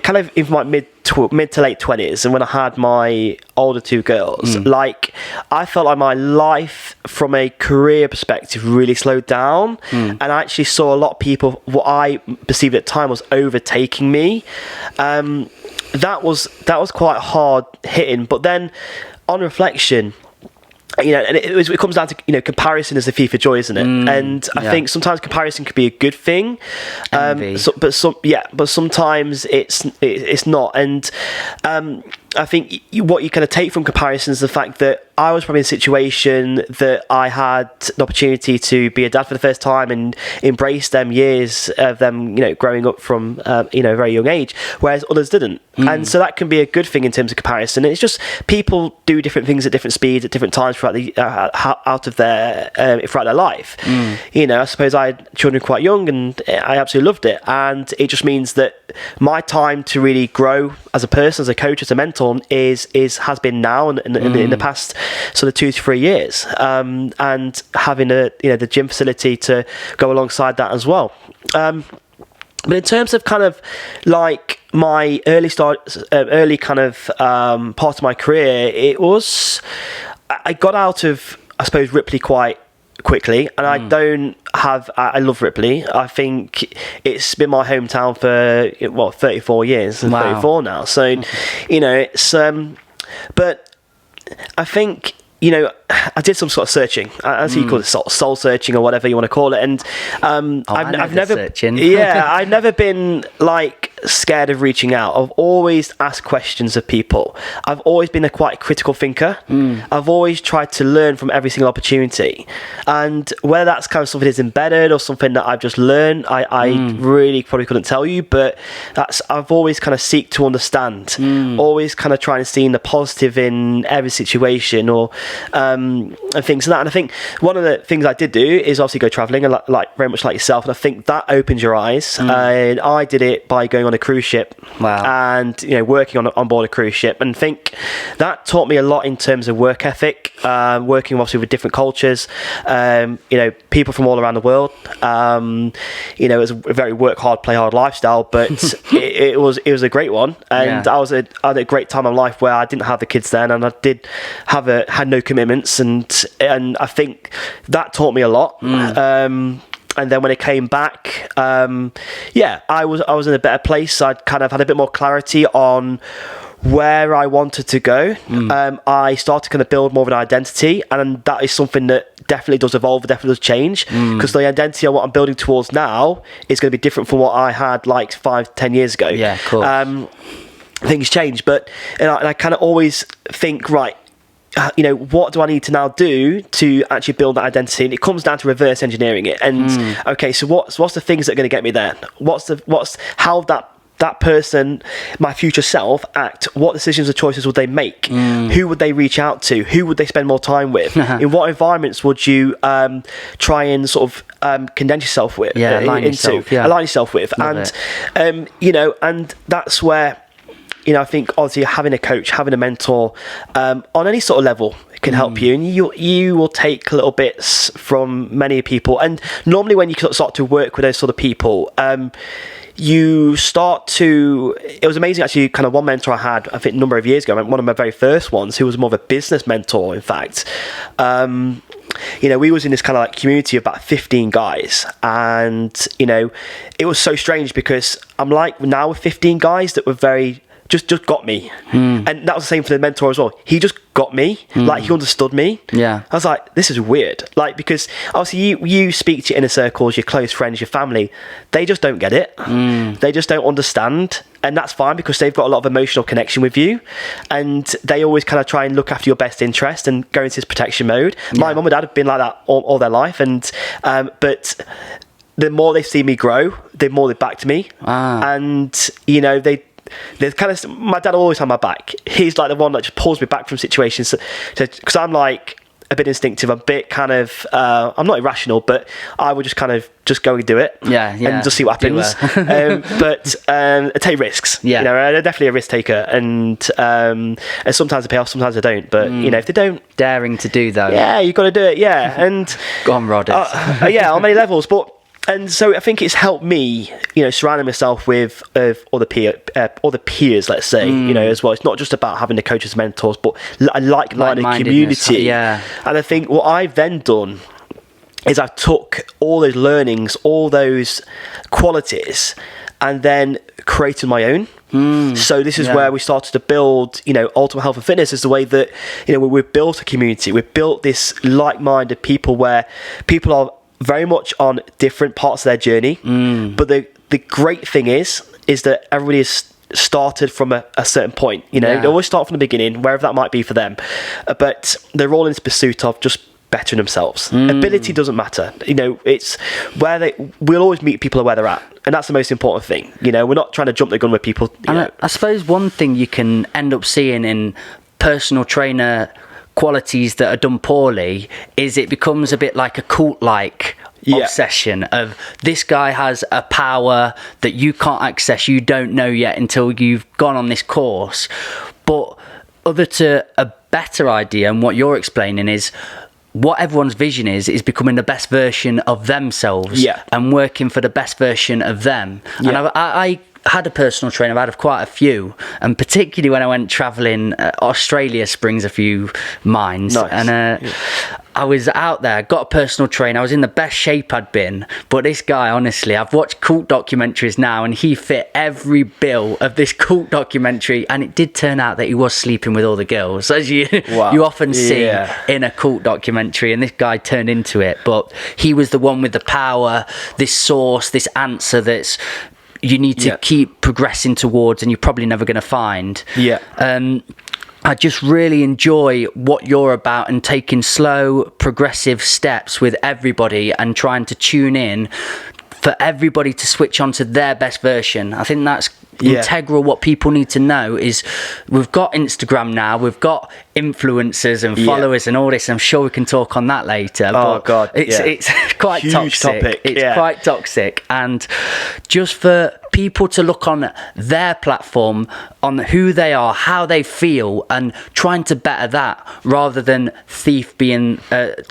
kind of in my mid to late 20s, and when I had my older two girls, like, I felt like my life from a career perspective really slowed down, and I actually saw a lot of people, what I perceived at the time was overtaking me. That was quite hard hitting, but then on reflection, and it comes down to, comparison is the thief of joy, isn't it? And I think sometimes comparison could be a good thing, but sometimes it's not. And I think what you kind of take from comparison is the fact that I was probably in a situation that I had an opportunity to be a dad for the first time and embrace them years of them, growing up from, a very young age, whereas others didn't. And so that can be a good thing in terms of comparison. It's just people do different things at different speeds at different times throughout their life. I suppose I had children quite young, and I absolutely loved it. And it just means that my time to really grow as a person, as a coach, as a mentor, has been now and in the past sort of 2 to 3 years, and having the gym facility to go alongside that as well. But in terms of kind of like my early kind of part of my career, I got out of, I suppose, Ripley quite quickly, and I love Ripley. I think it's been my hometown for 34 years, and 34 now. So, it's but I think, I did some sort of searching, as you call it, soul searching or whatever you want to call it, and I've never searching. I've never been like scared of reaching out. I've always asked questions of people. I've always been a quite critical thinker. I've always tried to learn from every single opportunity, and whether that's kind of something that's embedded or something that I've just learned, I really probably couldn't tell you, but I've always kind of seek to understand, always kind of trying to see the positive in every situation, or and things like that. And I think one of the things I did do is obviously go travelling, and like very much like yourself, and I think that opens your eyes. And I did it by going on a cruise ship, and working on board a cruise ship, and think that taught me a lot in terms of work ethic, working obviously with different cultures, people from all around the world. It was a very work hard, play hard lifestyle, but it was a great one, and I had a great time of life where I didn't have the kids then, and I had no commitments, and I think that taught me a lot. And then when it came back, I was in a better place. I'd kind of had a bit more clarity on where I wanted to go. I started to kind of build more of an identity, and that is something that definitely does evolve, definitely does change, because the identity of what I'm building towards now is going to be different from what I had like 5-10 years ago. Yeah, cool. Things change, but and I kind of always think, right, what do I need to now do to actually build that identity? And it comes down to reverse engineering it. And okay, so what's the things that are going to get me there? What's how that person, my future self, act? What decisions or choices would they make? Who would they reach out to? Who would they spend more time with? In what environments would you try and sort of condense yourself with? Align yourself with. And and that's where, I think obviously having a coach, having a mentor on any sort of level can help you, and you will take little bits from many people. And normally when you start to work with those sort of people, you start to, it was amazing actually, kind of one mentor I had, I think a number of years ago, one of my very first ones, who was more of a business mentor, in fact. We was in this kind of like community of about 15 guys, and it was so strange because I'm like now with 15 guys that were very just got me, and that was the same for the mentor as well. He just got me, like he understood me. I was like, this is weird, like, because obviously you speak to your inner circles, your close friends, your family, they just don't get it. They just don't understand, and that's fine, because they've got a lot of emotional connection with you, and they always kind of try and look after your best interest and go into this protection mode. My mum and dad have been like that all their life, and but the more they see me grow, the more they back to me. And there's kind of, my dad always had my back. He's like the one that just pulls me back from situations, because I'm like, a bit instinctive, a bit kind of I'm not irrational, but I would just kind of just go and do it, and just see what happens. But I take risks. You know, I'm definitely a risk taker, and sometimes they pay off, sometimes they don't. But you know, if they don't, daring to do though. Yeah, you got to do it. Yeah, and go on, Rodders. On many levels, but. And so I think it's helped me, you know, surrounding myself with other peers, let's say, you know, as well. It's not just about having the coaches, mentors, but a like-minded community. Yeah. And I think what I've then done is I've took all those learnings, all those qualities, and then created my own. So this is where we started to build, you know, Ultimate Health and Fitness is the way that, you know, we've built a community. We've built this like-minded people where people are very much on different parts of their journey, but the great thing is that everybody is started from a certain point. You know, they always start from the beginning, wherever that might be for them, but they're all in pursuit of just bettering themselves. Ability doesn't matter. You know, it's where we'll always meet people where they're at, and that's the most important thing. You know, we're not trying to jump the gun with people. And I suppose one thing you can end up seeing in personal trainer qualities that are done poorly is it becomes a bit like a cult-like obsession of this guy has a power that you can't access, you don't know yet until you've gone on this course. But other to a better idea, and what you're explaining is what everyone's vision is becoming the best version of themselves and working for the best version of them. And I had a personal trainer. I've had quite a few, and particularly when I went travelling, Australia springs a few minds. Nice. And I was out there, got a personal trainer. I was in the best shape I'd been, but this guy, honestly, I've watched cult documentaries now, and he fit every bill of this cult documentary. And it did turn out that he was sleeping with all the girls, as you often see in a cult documentary. And this guy turned into it, but he was the one with the power, this source, this answer that's you need to keep progressing towards, and you're probably never going to find. I just really enjoy what you're about and taking slow, progressive steps with everybody and trying to tune in for everybody to switch on to their best version. I think that's integral. What people need to know is we've got Instagram now, we've got influencers and followers and all this. I'm sure we can talk on that later. But it's quite huge toxic. Topic. It's quite toxic, and just for people to look on their platform, on who they are, how they feel, and trying to better that rather than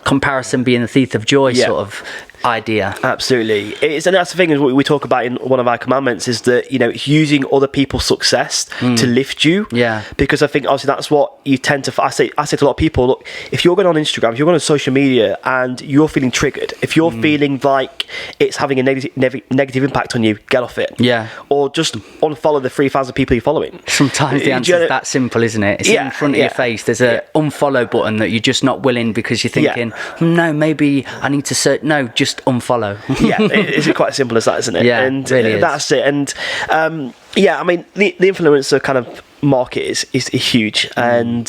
comparison being the thief of joy sort of idea. Absolutely. And that's the thing is what we talk about in one of our commandments is that, you know, it's using other people's success to lift you. Because I think obviously that's what you tend to I say to a lot of people, look, if you're going on Instagram, if you're going on social media and you're feeling triggered, if you're feeling like it's having a negative impact on you, get off it. Or just unfollow the 3,000 people you're following. Sometimes the answer is that simple, isn't it? It's in front of your face. There's a unfollow button that you're just not willing because you're thinking, no, maybe I need to search. No, just unfollow. It's quite as simple as that, isn't it? And really that's it. And I mean, the influencer kind of market is huge and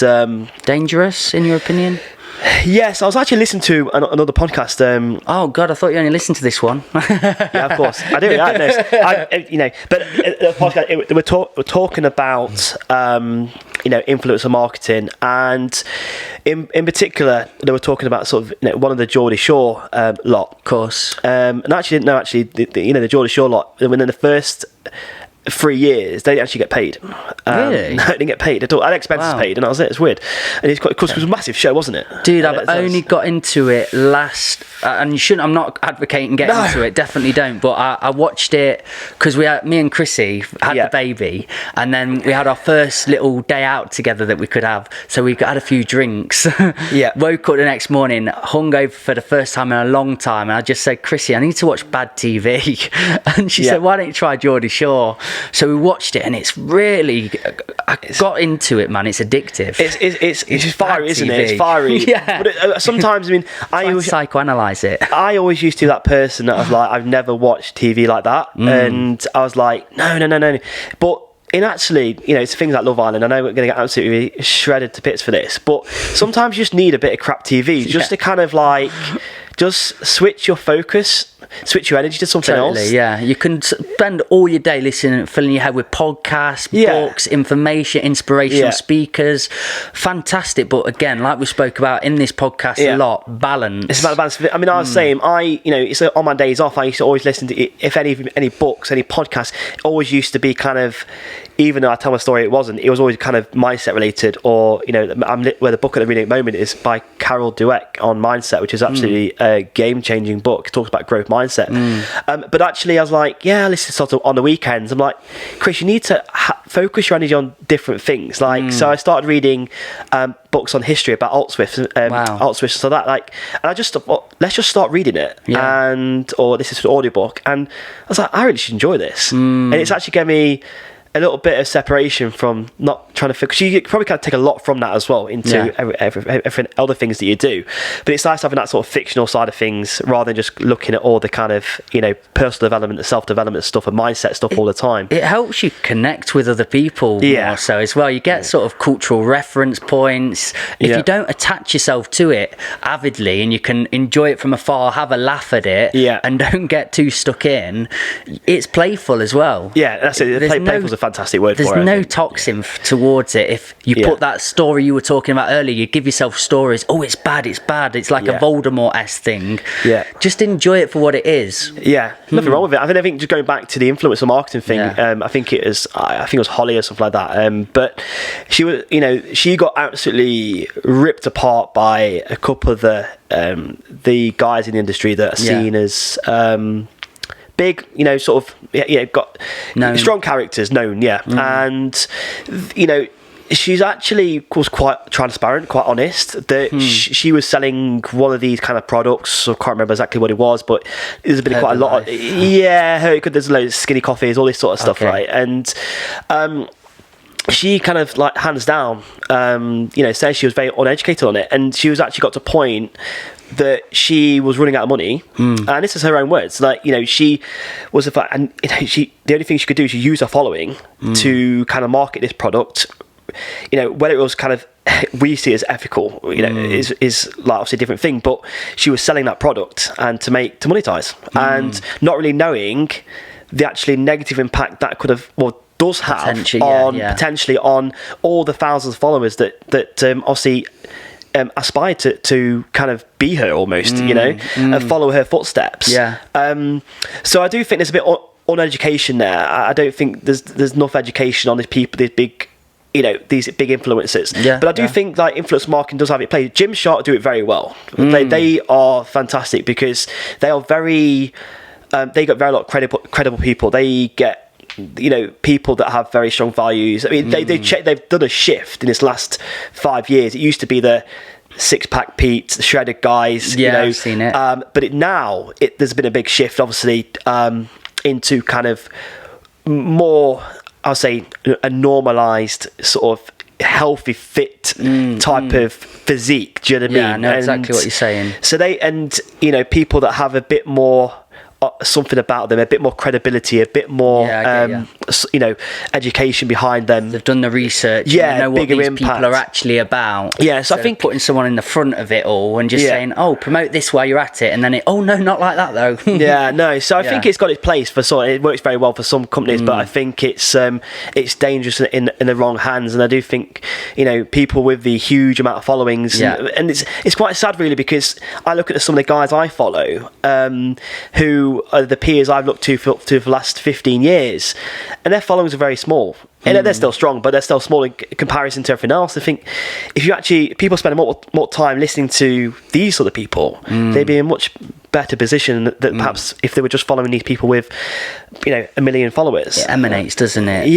dangerous in your opinion. Yes, I was actually listening to another podcast. Oh God, I thought you only listened to this one. Yeah, of course, I do. You know, but the podcast we're talking about you know, influencer marketing, and in particular they were talking about sort of, you know, one of the Geordie Shore lot. Of course. And I actually didn't know the Geordie Shore lot, within the first 3 years they didn't actually get paid. Really? No, they didn't get paid at all. I had expenses paid, and that was it. It's weird. And it's quite, of course, it was a massive show, wasn't it? Dude, I've only got into it last, and you shouldn't. I'm not advocating getting into it. Definitely don't. But I watched it because me and Chrissy had the baby, and then we had our first little day out together that we could have. So we had a few drinks. Woke up the next morning, hungover for the first time in a long time, and I just said, Chrissy, I need to watch bad TV, and she said, why don't you try Geordie Shore? So we watched it, and it's really, I got into it, man. It's addictive. It's fiery, isn't it? It's fiery. But sometimes, I mean, I always psychoanalyze it. I always used to be that person that was like, I've never watched TV like that, and I was like, no. But in actually, you know, it's things like Love Island. I know we're going to get absolutely shredded to bits for this, but sometimes you just need a bit of crap TV just to kind of like just switch your focus switch your energy to something else. Yeah, you can spend all your day listening, filling your head with podcasts, books, information, inspirational speakers. Fantastic. But again, like we spoke about in this podcast a lot, balance. It's about balance. I mean, I was saying, it's on my days off, I used to always listen to, if any books, any podcasts, it always used to be kind of, even though I tell my story, it was always kind of mindset related, or, where the book that I'm reading at the moment is by Carol Dweck on mindset, which is absolutely a game-changing book. It talks about growth mindset. But actually, I was like, I listen to sort of on the weekends. I'm like, Chris, you need to focus your energy on different things. So I started reading books on history about Alt-Swift, so that, and I just thought, well, let's just start reading it, or this is an audiobook, and I was like, I really should enjoy this, and it's actually given me a little bit of separation from not trying to focus. You probably kind of take a lot from that as well into every other things that you do, but it's nice having that sort of fictional side of things rather than just looking at all the kind of personal development and self-development stuff and mindset stuff all the time. It helps you connect with other people more so as well. You get sort of cultural reference points. If you don't attach yourself to it avidly and you can enjoy it from afar, have a laugh at it, and don't get too stuck in, it's playful as well. That's it. Playful's a fantastic word for it. There's no toxin towards it. If you put that story you were talking about earlier, you give yourself stories, it's bad, it's like a Voldemort-esque thing. Just enjoy it for what it is. Nothing wrong with it. I think just going back to the influencer marketing thing, I think it was Holly or something like that, but she was, she got absolutely ripped apart by a couple of the guys in the industry that are seen as big, got strong characters, known, and she's actually was quite transparent, quite honest, that she was selling one of these kind of products. I can't remember exactly what it was, but there's been quite a lot of there's loads of skinny coffees, all this sort of stuff, right? And she kind of like hands down says she was very uneducated on it, and she was actually got to a point that she was running out of money, and this is her own words. She was the only thing she could do is use her following to kind of market this product. Whether it was kind of we see it as ethical, is like obviously a different thing. But she was selling that product and to monetize, and not really knowing the actually negative impact that could have does have potentially on all the thousands of followers that obviously aspire to kind of be her almost, and follow her footsteps. So I do think there's a bit uneducation there. I don't think there's enough education on these people, these big influencers. But I do think like influence marketing does have it played. Gymshark do it very well. They are fantastic because they are very they got very lot of credible people. They get people that have very strong values. I mean, they've done a shift in this last 5 years. It used to be the six-pack Pete's, the shredded guys. I've seen it. But there's been a big shift, obviously, into kind of more, I'll say, a normalised sort of healthy, fit type of physique. Do you know what I mean? Yeah, I know exactly what you're saying. So people that have a bit more something about them, a bit more credibility, a bit more education behind them. They've done the research, know what these impact. People are actually about. So I think putting someone in the front of it all and just saying, promote this while you're at it, and then no, not like that though. So I think it's got its place for some. It works very well for some companies, but I think it's dangerous in the wrong hands. And I do think people with the huge amount of followings, and it's quite sad really, because I look at some of the guys I follow who are the peers I've looked to for the last 15 years, and their followings are very small. And they're still strong, but they're still small in comparison to everything else. I think if people spend more time listening to these sort of people, they'd be in a much better position that perhaps if they were just following these people with 1 million followers. It emanates, doesn't it?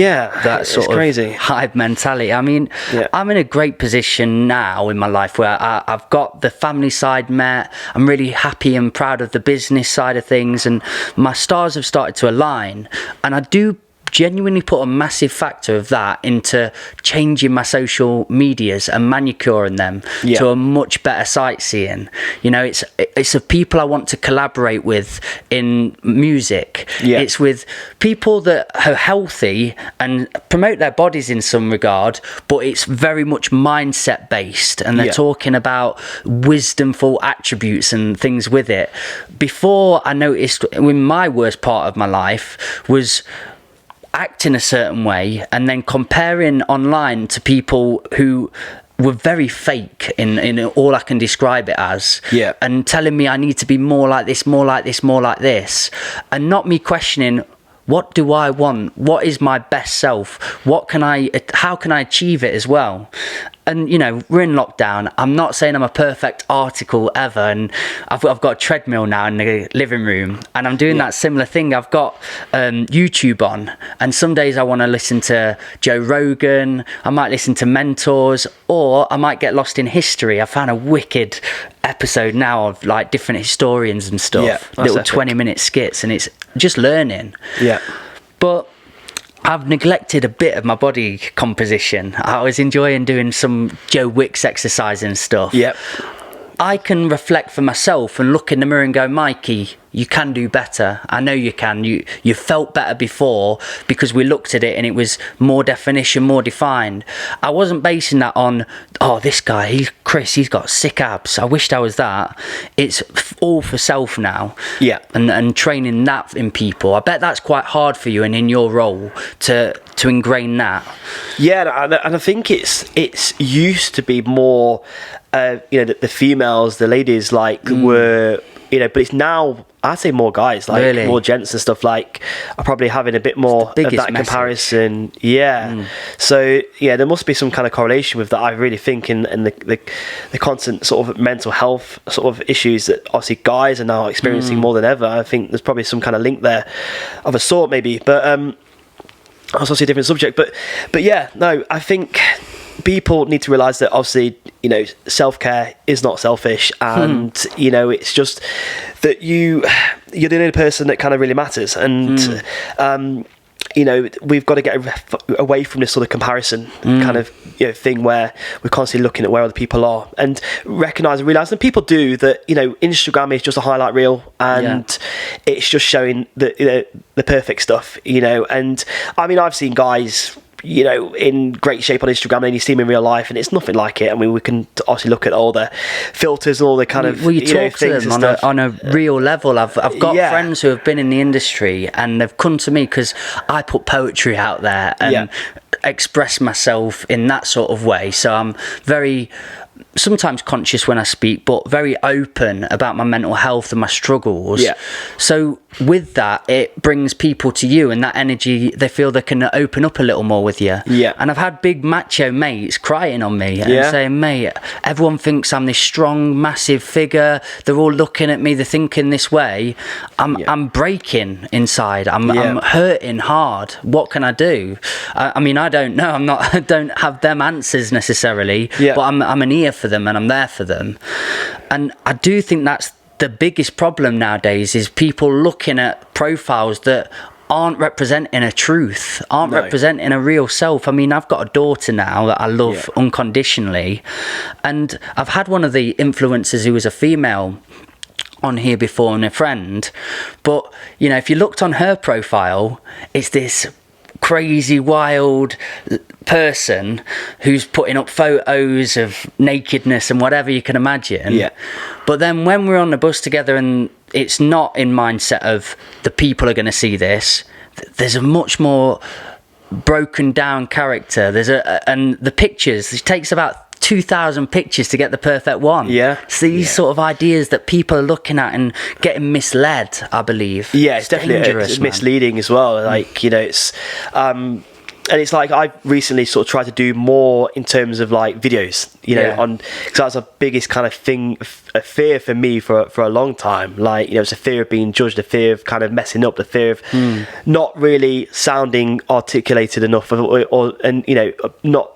That sort of crazy hive mentality. I mean, I'm in a great position now in my life where I've got the family side met. I'm really happy and proud of the business side of things, and my stars have started to align, and I do genuinely put a massive factor of that into changing my social medias and manicuring them to a much better sightseeing. You know, it's of people I want to collaborate with in music. It's with people that are healthy and promote their bodies in some regard, but it's very much mindset based, and they're talking about wisdomful attributes and things with it. Before, I noticed when my worst part of my life was acting a certain way and then comparing online to people who were very fake in all I can describe it as, and telling me I need to be more like this, more like this, more like this, and not me questioning, what do I want? What is my best self? How can I achieve it as well? And, you know, we're in lockdown. I'm not saying I'm a perfect article ever. And I've got a treadmill now in the living room. And I'm doing that similar thing. I've got YouTube on. And some days I want to listen to Joe Rogan. I might listen to mentors. Or I might get lost in history. I found a wicked episode now of like different historians and stuff. Little 20-minute skits. And it's just learning. But I've neglected a bit of my body composition. I was enjoying doing some Joe Wicks exercise and stuff. I can reflect for myself and look in the mirror and go, Mikey, you can do better. I know you can. You felt better before because we looked at it and it was more definition, more defined. I wasn't basing that on, oh, this guy, Chris, he's got sick abs. I wished I was that. It's all for self now. And training that in people. I bet that's quite hard for you and in your role to ingrain that. And I think it's used to be more, you know, the females, the ladies, like were, you know, but it's now, I'd say more guys, like more gents and stuff, like are probably having a bit more of that comparison. So there must be some kind of correlation with that, I really think, in the constant sort of mental health sort of issues that obviously guys are now experiencing more than ever. I think there's probably some kind of link there of a sort, maybe, but that's obviously a different subject. But I think people need to realise that obviously, you know, self-care is not selfish, and you know, it's just that you're the only person that kind of really matters, and you know, we've got to get away from this sort of comparison kind of, you know, thing where we're constantly looking at where other people are, and realise that people do that. You know, Instagram is just a highlight reel, and it's just showing the perfect stuff, you know. And I mean, I've seen guys, you know, in great shape on Instagram, and you see them in real life, and it's nothing like it. I mean, we can obviously look at all the filters and all the kind of you talk to them on a real level. I've got friends who have been in the industry, and they've come to me because I put poetry out there and express myself in that sort of way. So I'm very sometimes conscious when I speak, but very open about my mental health and my struggles. So with that, it brings people to you, and that energy, they feel they can open up a little more with you. And I've had big macho mates crying on me and saying, mate, everyone thinks I'm this strong, massive figure. They're all looking at me. They're thinking this way. I'm breaking inside. I'm hurting hard. What can I do? I mean, I don't know. I don't have them answers necessarily, but I'm an ear for them, and I'm there for them. And I do think that's the biggest problem nowadays, is people looking at profiles that aren't representing a truth, representing a real self. I mean, I've got a daughter now that I love unconditionally, and I've had one of the influencers who was a female on here before, and a friend, but you know, if you looked on her profile, it's this crazy wild person who's putting up photos of nakedness and whatever you can imagine. But then when we're on the bus together and it's not in mindset of the people are going to see this, there's a much more broken down character. And the pictures, it takes about 2,000 pictures to get the perfect one. So these sort of ideas that people are looking at and getting misled, I believe. It's definitely it's misleading as well. Like, you know, it's and it's like I've recently sort of tried to do more in terms of like videos, you know, on, because that's the biggest kind of thing, a fear for me for a long time. Like, you know, it's a fear of being judged, a fear of kind of messing up, the fear of not really sounding articulated enough, or and you know, not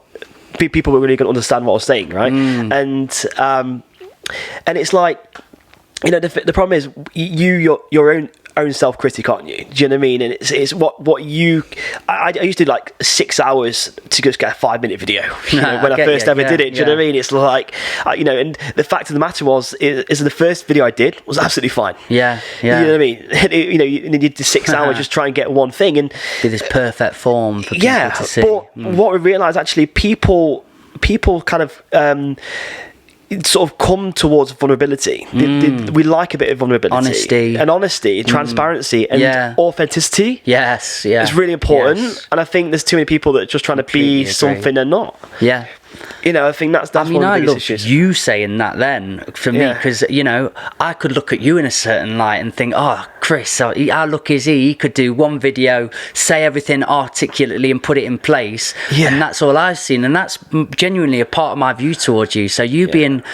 people were really going to understand what I was saying, right? And it's like, you know, the problem is your own own self-critic, aren't you? Do you know what I mean? And it's what you... I used to do like 6 hours to just get a 5-minute video, when I first ever did it. Do you know what I mean? It's like, and the fact of the matter is the first video I did was absolutely fine. Yeah. You know what I mean? You did the 6 hours just try and get one thing. And do this perfect form for people to see. But what we realised, actually, people kind of... sort of come towards vulnerability. We like a bit of vulnerability, honesty, transparency, and authenticity. Yes, it's really important. And I think there's too many people that are just trying to be something they're not. Yeah. I think that's one of the biggest issues. You saying that then for me, because I could look at you in a certain light and think, oh, Chris, how lucky is he? He could do one video, say everything articulately and put it in place, and that's all I've seen, and that's genuinely a part of my view towards you. So you being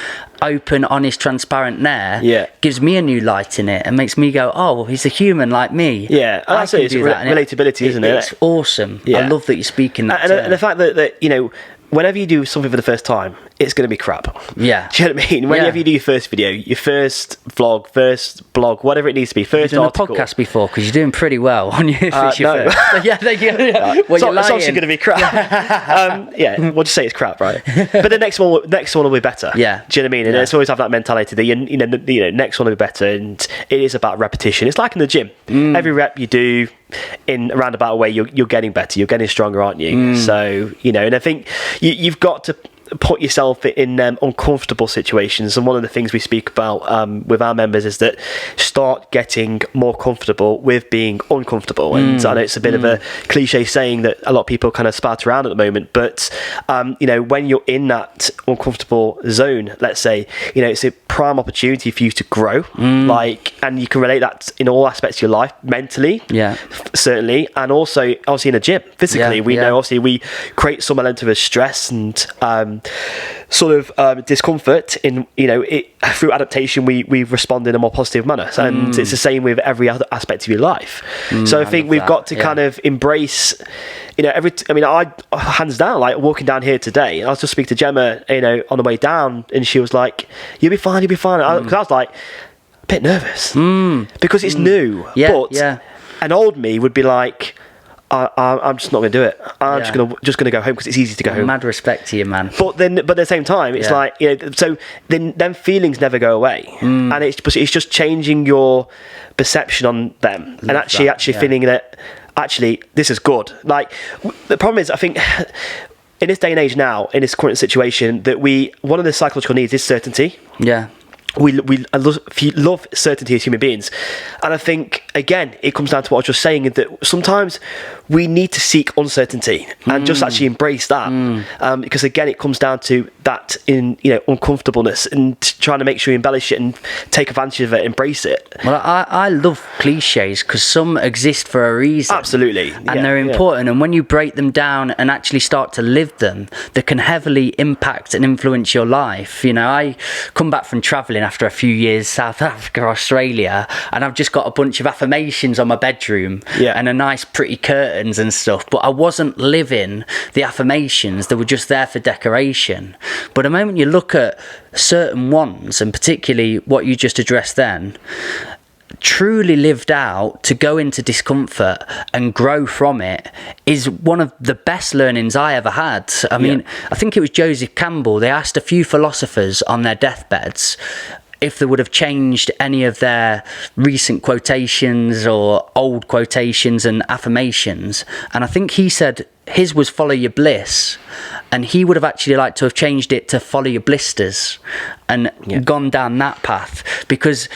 open, honest, transparent there gives me a new light in it and makes me go, oh, well, he's a human like me. Yeah, and that's it. It's relatability, isn't it? It's awesome. I love that you're speaking that and the fact that whenever you do something for the first time, it's going to be crap. Yeah. Do you know what I mean? Whenever you do your first video, your first vlog, first blog, whatever it needs to be, first You've done article. a podcast before, because you're doing pretty well on your first. No. Well, it's obviously going to be crap. We'll just say it's crap, right? But the next one will be better. Yeah. Do you know what I mean? And it's always have that mentality that next one will be better, and it is about repetition. It's like in the gym. Every rep you do in a roundabout way, you're getting better, you're getting stronger, aren't you? So and I think you've got to put yourself in uncomfortable situations, and one of the things we speak about with our members is that start getting more comfortable with being uncomfortable. And I know it's a bit of a cliche saying that a lot of people kind of spout around at the moment, but when you're in that uncomfortable zone, let's say, it's a prime opportunity for you to grow, and you can relate that in all aspects of your life, mentally, certainly, and also obviously in a gym, physically. We know obviously we create some element of stress and discomfort in through adaptation. We respond in a more positive manner, and it's the same with every other aspect of your life. So I think we've got to kind of embrace I hands down, like walking down here today, I was just speaking to Gemma on the way down, and she was like, you'll be fine, because I was like a bit nervous because it's new, but an old me would be like, I'm just not going to do it. I'm just going to go home because it's easy to go home. Mad respect to you, man. But at the same time, it's like so then feelings never go away, and it's just changing your perception on them, and actually feeling that actually this is good. Like the problem is, I think in this day and age now, in this current situation, that one of the psychological needs is certainty. Yeah. We love certainty as human beings, and I think again it comes down to what I was just saying, that sometimes we need to seek uncertainty and just actually embrace that, because again it comes down to that in uncomfortableness and trying to make sure you embellish it and take advantage of it, embrace it. Well, I love cliches because some exist for a reason. Absolutely, and they're important. And when you break them down and actually start to live them, they can heavily impact and influence your life. I come back from travelling after a few years, South Africa, Australia, and I've just got a bunch of affirmations on my bedroom and a nice pretty curtains and stuff, but I wasn't living the affirmations. They were just there for decoration. But the moment you look at certain ones, and particularly what you just addressed then, truly lived out, to go into discomfort and grow from it, is one of the best learnings I ever had. I mean, I think it was Joseph Campbell, they asked a few philosophers on their deathbeds if they would have changed any of their recent quotations or old quotations and affirmations, and I think he said his was follow your bliss, and he would have actually liked to have changed it to follow your blisters and gone down that path, because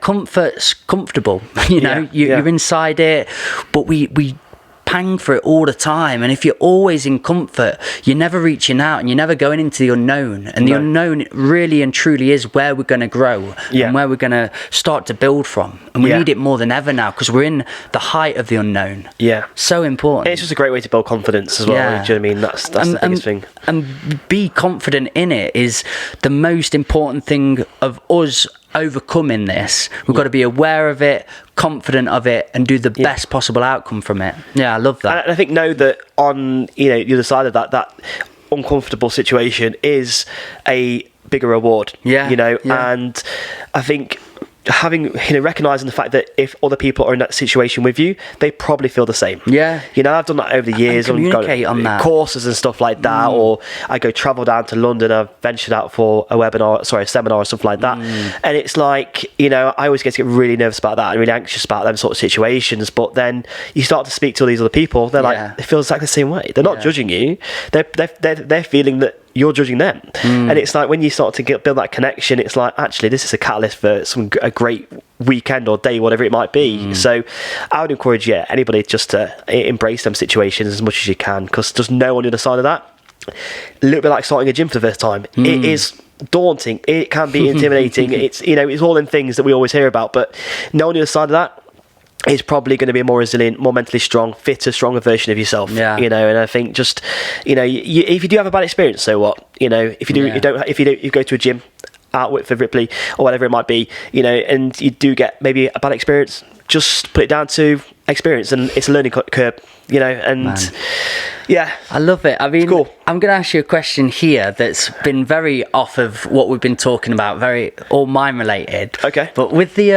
comfort's comfortable, you're inside it, but we pang for it all the time, and if you're always in comfort, you're never reaching out and you're never going into the unknown, and the unknown really and truly is where we're going to grow and where we're going to start to build from, and we need it more than ever now because we're in the height of the unknown. So important. It's just a great way to build confidence as well. Do you know what I mean? That's the biggest thing, and be confident in it is the most important thing of us overcoming this. We've got to be aware of it, confident of it, and do the best possible outcome from it. I love that. And I think know that on the other side of that uncomfortable situation is a bigger reward. And I think having, recognizing the fact that if other people are in that situation with you, they probably feel the same. Yeah. I've done that over the years. And communicate on that. Courses and stuff like that, or I go travel down to London. I've ventured out for a seminar or something like that. And it's like, I always get really nervous about that and really anxious about them sort of situations. But then you start to speak to all these other people. They're like, they feel exactly the same way. They're not judging you. They're feeling that you're judging them. And it's like when you start to build that connection, it's like, actually, this is a catalyst for a great weekend or day, whatever it might be. So I would encourage anybody just to embrace them situations as much as you can, because there's no on the other side of that. A little bit like starting a gym for the first time. It is daunting, it can be intimidating. It's it's all them things that we always hear about, but no on the other side of that is probably going to be a more resilient, more mentally strong, fitter, stronger version of yourself. And I think just if you do have a bad experience, so what? If you do, you go to a gym out with Ripley or whatever it might be, and you do get maybe a bad experience, just put it down to experience, and it's a learning curve, and I love it. I mean, cool. I'm going to ask you a question here that's been very off of what we've been talking about, very all mind related. Okay. But with the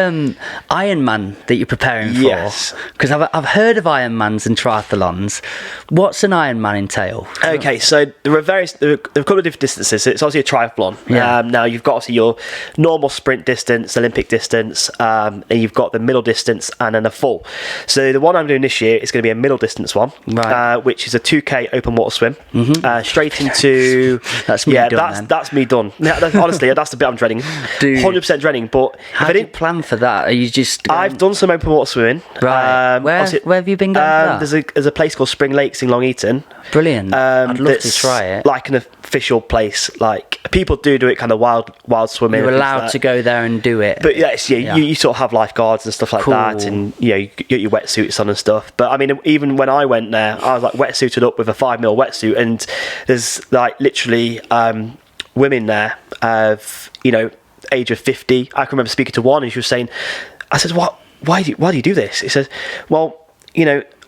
Ironman that you're preparing for, because I've heard of Ironmans and triathlons. What's an Ironman entail? Okay, so there are a couple of different distances. It's obviously a triathlon. Now you've got obviously your normal sprint distance, Olympic distance, and you've got the middle distance and then a full. So the one I'm doing this year is going to be a middle distance one, which is a 2K open water swim, straight into. That's me done. That's me done. Honestly, that's the bit I'm dreading. 100% dreading. But how if I didn't plan for that, are you just? I've done some open water swimming. Right. Where have you been going for that? There's a place called Spring Lakes in Long Eaton. Brilliant. I'd love to try it. Like an official place. Like people do it kind of wild swimming. You're allowed to go there and do it. But you sort of have lifeguards and stuff like that, and you get your wetsuits on and stuff. But I mean, even when I went there, I was like wetsuited up with a 5mm wetsuit, and there's like literally women there of age of 50. I can remember speaking to one, and she was saying, I said, why do you do this? He says, well,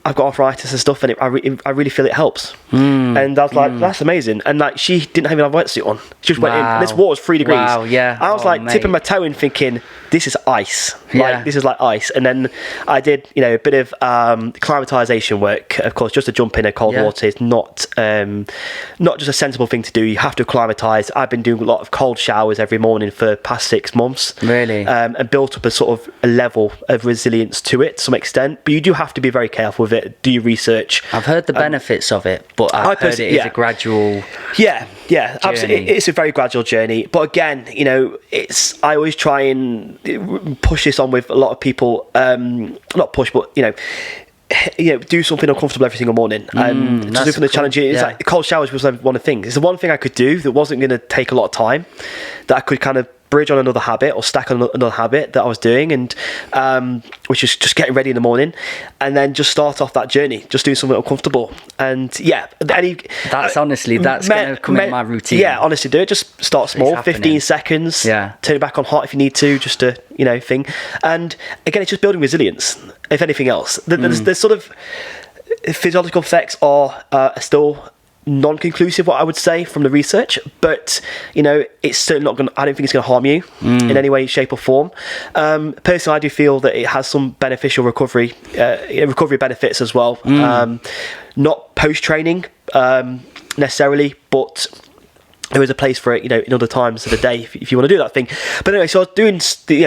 I've got arthritis and stuff, and I really feel it helps. And I was like, that's amazing. And like, she didn't even have a wetsuit on. She just went in, and this water was 3 degrees. Wow, yeah. I was tipping my toe in, thinking, this is ice. Like, this is like ice. And then I did, a bit of climatization work. Of course, just to jump in a cold water is not just a sensible thing to do. You have to acclimatize. I've been doing a lot of cold showers every morning for the past 6 months. Really? And built up a sort of a level of resilience to it to some extent. But you do have to be very careful with it. Do your research. I've heard the benefits of it, but I've heard it is a gradual journey. Absolutely. It's a very gradual journey. But again, I always try and push this on with a lot of people. Not push, but do something uncomfortable every single morning. And just from the challenge, it's like cold showers was one of the things. It's the one thing I could do that wasn't going to take a lot of time, that I could kind of bridge on another habit or stack on another habit that I was doing, and which is just getting ready in the morning, and then just start off that journey, just doing something uncomfortable. And that's honestly going to come in my routine. Honestly, do it. Just start small, 15 seconds, turn it back on hot if you need to, just to thing. And again, it's just building resilience, if anything else. There's sort of physiological effects are still non-conclusive, what I would say, from the research, but it's certainly not I don't think it's going to harm you in any way, shape or form. Personally, I do feel that it has some beneficial recovery benefits as well. Not post-training necessarily, but there is a place for it, in other times of the day if you want to do that thing. But anyway, so I was doing,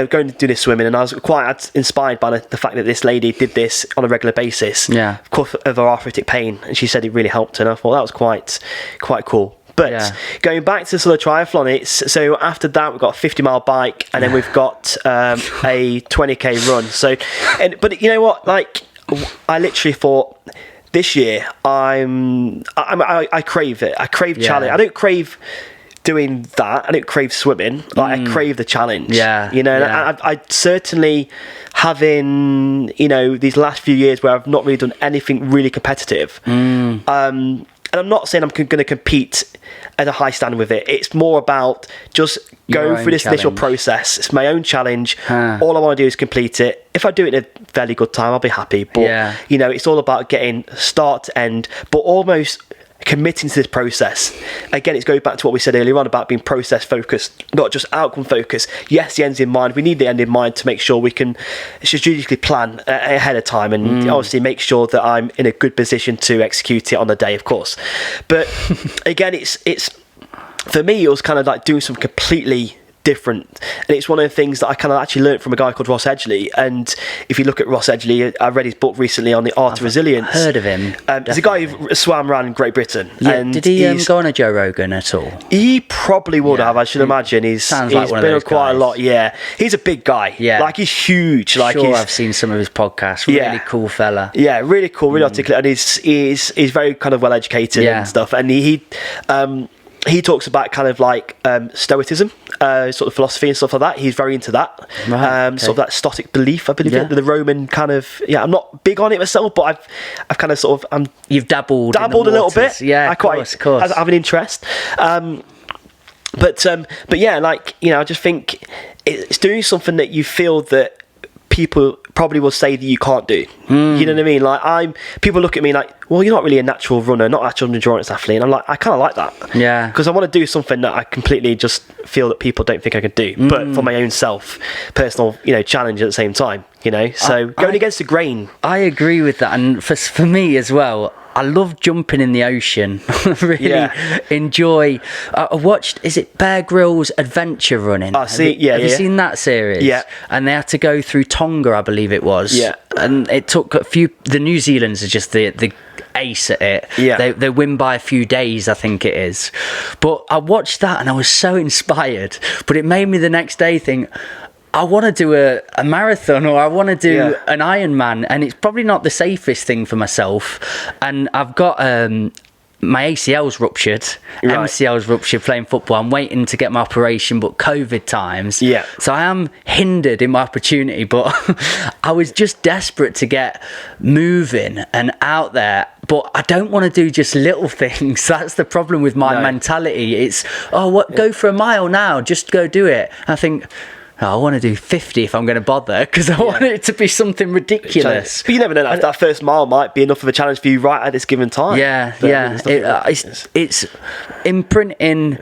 going to do this swimming, and I was quite inspired by the fact that this lady did this on a regular basis, of course, of her arthritic pain, and she said it really helped her, and I thought that was quite cool. But going back to sort of triathlon, so after that we've got a 50-mile bike, and then we've got a 20k run. So, but you know what? Like, I literally thought, this year, I crave it. I crave challenge. I don't crave doing that. I don't crave swimming. I crave the challenge. I certainly, having these last few years where I've not really done anything really competitive. And I'm not saying I'm going to compete at a high standard with it. It's more about just going through this initial process. It's my own challenge. All I want to do is complete it. If I do it in a fairly good time, I'll be happy. But, it's all about getting start to end, but almost committing to this process. Again, it's going back to what we said earlier on about being process focused, not just outcome focused. Yes, the end's in mind. We need the end in mind to make sure we can strategically plan ahead of time, and obviously make sure that I'm in a good position to execute it on the day, of course. But again, it's for me, it was kind of like doing something completely different, and it's one of the things that I kind of actually learned from a guy called Ross Edgley. And if you look at Ross Edgley, I read his book recently on the art of resilience. Heard of him. He's a guy who swam around Great Britain. Yeah, and did he go on a Joe Rogan at all? He probably would have, I should imagine. He's like been on quite guys. A lot. Yeah, he's a big guy. Yeah, like he's huge. Like I've seen some of his podcasts. Really cool fella. Yeah, really cool, really articulate, and he's very kind of well educated and stuff. And he talks about kind of like stoicism, sort of philosophy and stuff like that. He's very into that. Right, sort of that Stoic belief, I believe, the Roman kind of. Yeah, I'm not big on it myself, but I've kind of sort of. You've dabbled a little bit. Yeah, of course. I have an interest. But yeah, like, you know, I just think it's doing something that you feel that people probably will say that you can't do. You know what I mean? Like people look at me like, well, you're not really a natural runner, not a natural endurance athlete. And I'm like, I kind of like that. Yeah. Because I want to do something that I completely just feel that people don't think I can do, but for my own personal, you know, challenge at the same time, you know? So going against the grain. I agree with that. And for me as well, I love jumping in the ocean. Really enjoy. I watched, is it Bear Grylls Adventure Running? Have you seen that series? Yeah. And they had to go through Tonga, I believe it was. Yeah. And it took a few. The New Zealanders are just the ace at it. Yeah. They win by a few days, I think it is. But I watched that and I was so inspired. But it made me the next day think, I want to do a marathon, or I want to do an Ironman, and it's probably not the safest thing for myself. And I've got my ACL's ruptured, MCL's ruptured playing football. I'm waiting to get my operation, but COVID times. Yeah. So I am hindered in my opportunity, but I was just desperate to get moving and out there. But I don't want to do just little things. That's the problem with my mentality. It's, go for a mile now, just go do it. And I think, I want to do 50 if I'm going to bother, because I want it to be something ridiculous. But you never know, that first mile might be enough of a challenge for you right at this given time. It's imprinting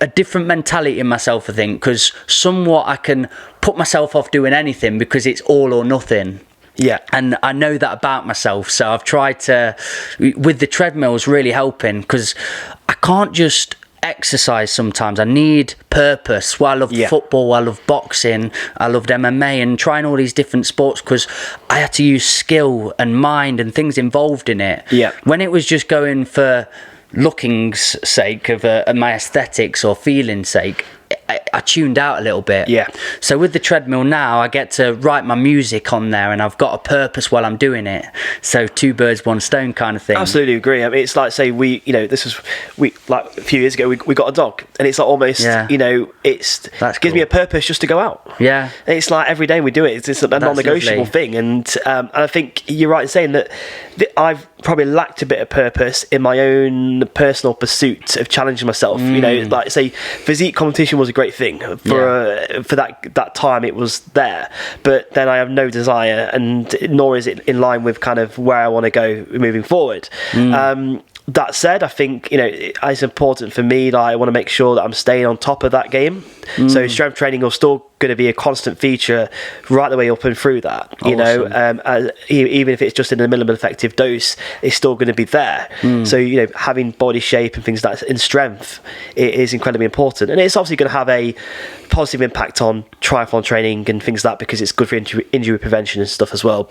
a different mentality in myself, I think, because somewhat I can put myself off doing anything because it's all or nothing. Yeah. And I know that about myself, so I've tried to, with the treadmills really helping, because I can't just exercise sometimes. I need purpose. Well, I love football, I love boxing, I loved MMA and trying all these different sports because I had to use skill and mind and things involved in it. Yeah. When it was just going for looking's sake of my aesthetics or feeling's sake, I tuned out a little bit. Yeah. So with the treadmill now, I get to write my music on there, and I've got a purpose while I'm doing it. So 2 birds, 1 stone kind of thing. Absolutely agree. I mean, it's like, say like a few years ago, we got a dog, and it's like almost, you know, gives me a purpose just to go out. Yeah. And it's like every day we do it. It's a non-negotiable thing, and I think you're right in saying that I've probably lacked a bit of purpose in my own personal pursuit of challenging myself. You know, like say physique competition was a great thing for that time. It was there, but then I have no desire, and nor is it in line with kind of where I want to go moving forward. That said, I think, you know, it's important for me that I want to make sure that I'm staying on top of that game. So strength training is still going to be a constant feature right the way up and through that. You know, even if it's just in a minimal effective dose, it's still going to be there. So, you know, having body shape and things like that in strength, it is incredibly important, and it's obviously going to have a positive impact on triathlon training and things like that, because it's good for injury prevention and stuff as well.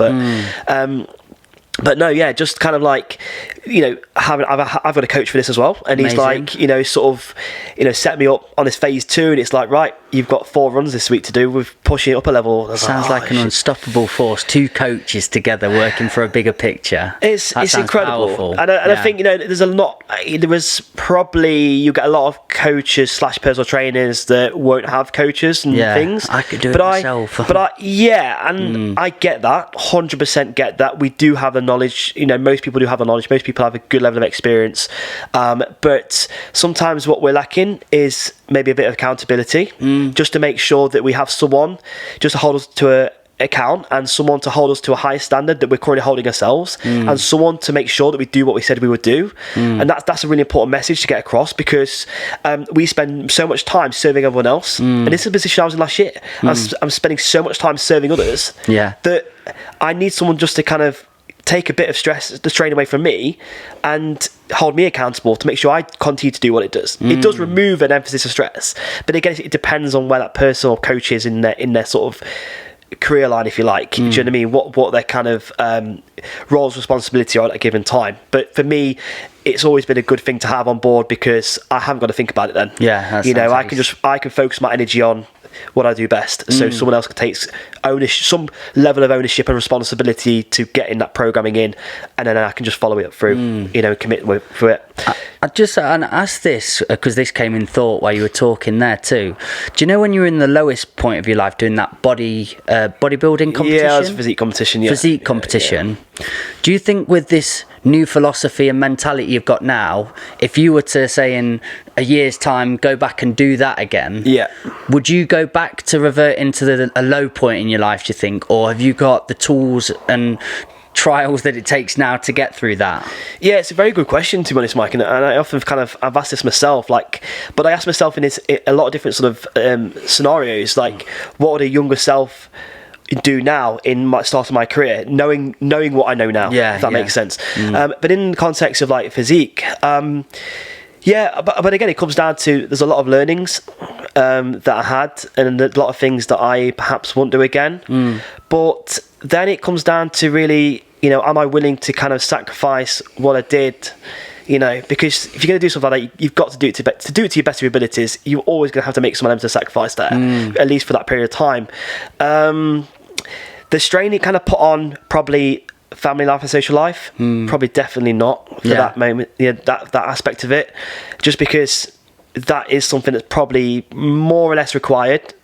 But no, yeah, just kind of like, you know, I've got a coach for this as well, and he's like, you know, sort of, you know, set me up on this phase 2, and it's like, right, you've got 4 runs this week to do with pushing it up a level. Sounds like an unstoppable force. 2 coaches together working for a bigger picture. It's incredible, powerful. And I think, you know, there was probably, you get a lot of coaches / personal trainers that won't have coaches and things. I could do it myself. I get that, 100% get that. We do have the knowledge, you know, most people do have the knowledge, most people have a good level of experience, but sometimes what we're lacking is maybe a bit of accountability, just to make sure that we have someone just to hold us to account and someone to hold us to a higher standard that we're currently holding ourselves, and someone to make sure that we do what we said we would do. And that's a really important message to get across, because we spend so much time serving everyone else, and this is a position I was in last year. I'm spending so much time serving others that I need someone just to kind of take a bit of the strain away from me and hold me accountable to make sure I continue to do what it does. It does remove an emphasis of stress, but again, it depends on where that person or coach is in their sort of career line, if you like. Do you know what I mean? What their kind of roles, responsibility are at a given time. But for me, it's always been a good thing to have on board, because I haven't got to think about it then. I can focus my energy on what I do best, so someone else can take ownership, some level of ownership and responsibility to getting that programming in, and then I can just follow it through, commit for it. I just asked this because this came in thought while you were talking there too. Do you know when you were in the lowest point of your life doing that bodybuilding competition? Yeah, it was a physique competition. Yeah, physique competition. Yeah. Do you think with this new philosophy and mentality you've got now, if you were to say in a year's time go back and do that again, would you go back to revert into a low point in your life, do you think, or have you got the tools and trials that it takes now to get through that? Yeah, it's a very good question, to be honest, Mike, and I often I've asked this myself, but I ask myself in a lot of different sort of scenarios, like what would a younger self do now in my start of my career, knowing what I know now, if that makes sense. But in the context of like physique, but again, it comes down to there's a lot of learnings that I had, and a lot of things that I perhaps won't do again. But then it comes down to really, am I willing to kind of sacrifice what I did? Because if you're going to do something like that, you've got to do it to do it to your best of your abilities. You're always going to have to make some element of sacrifice there, at least for that period of time. The strain it kind of put on probably family life and social life, probably definitely not for that moment. That aspect of it, just because that is something that's probably more or less required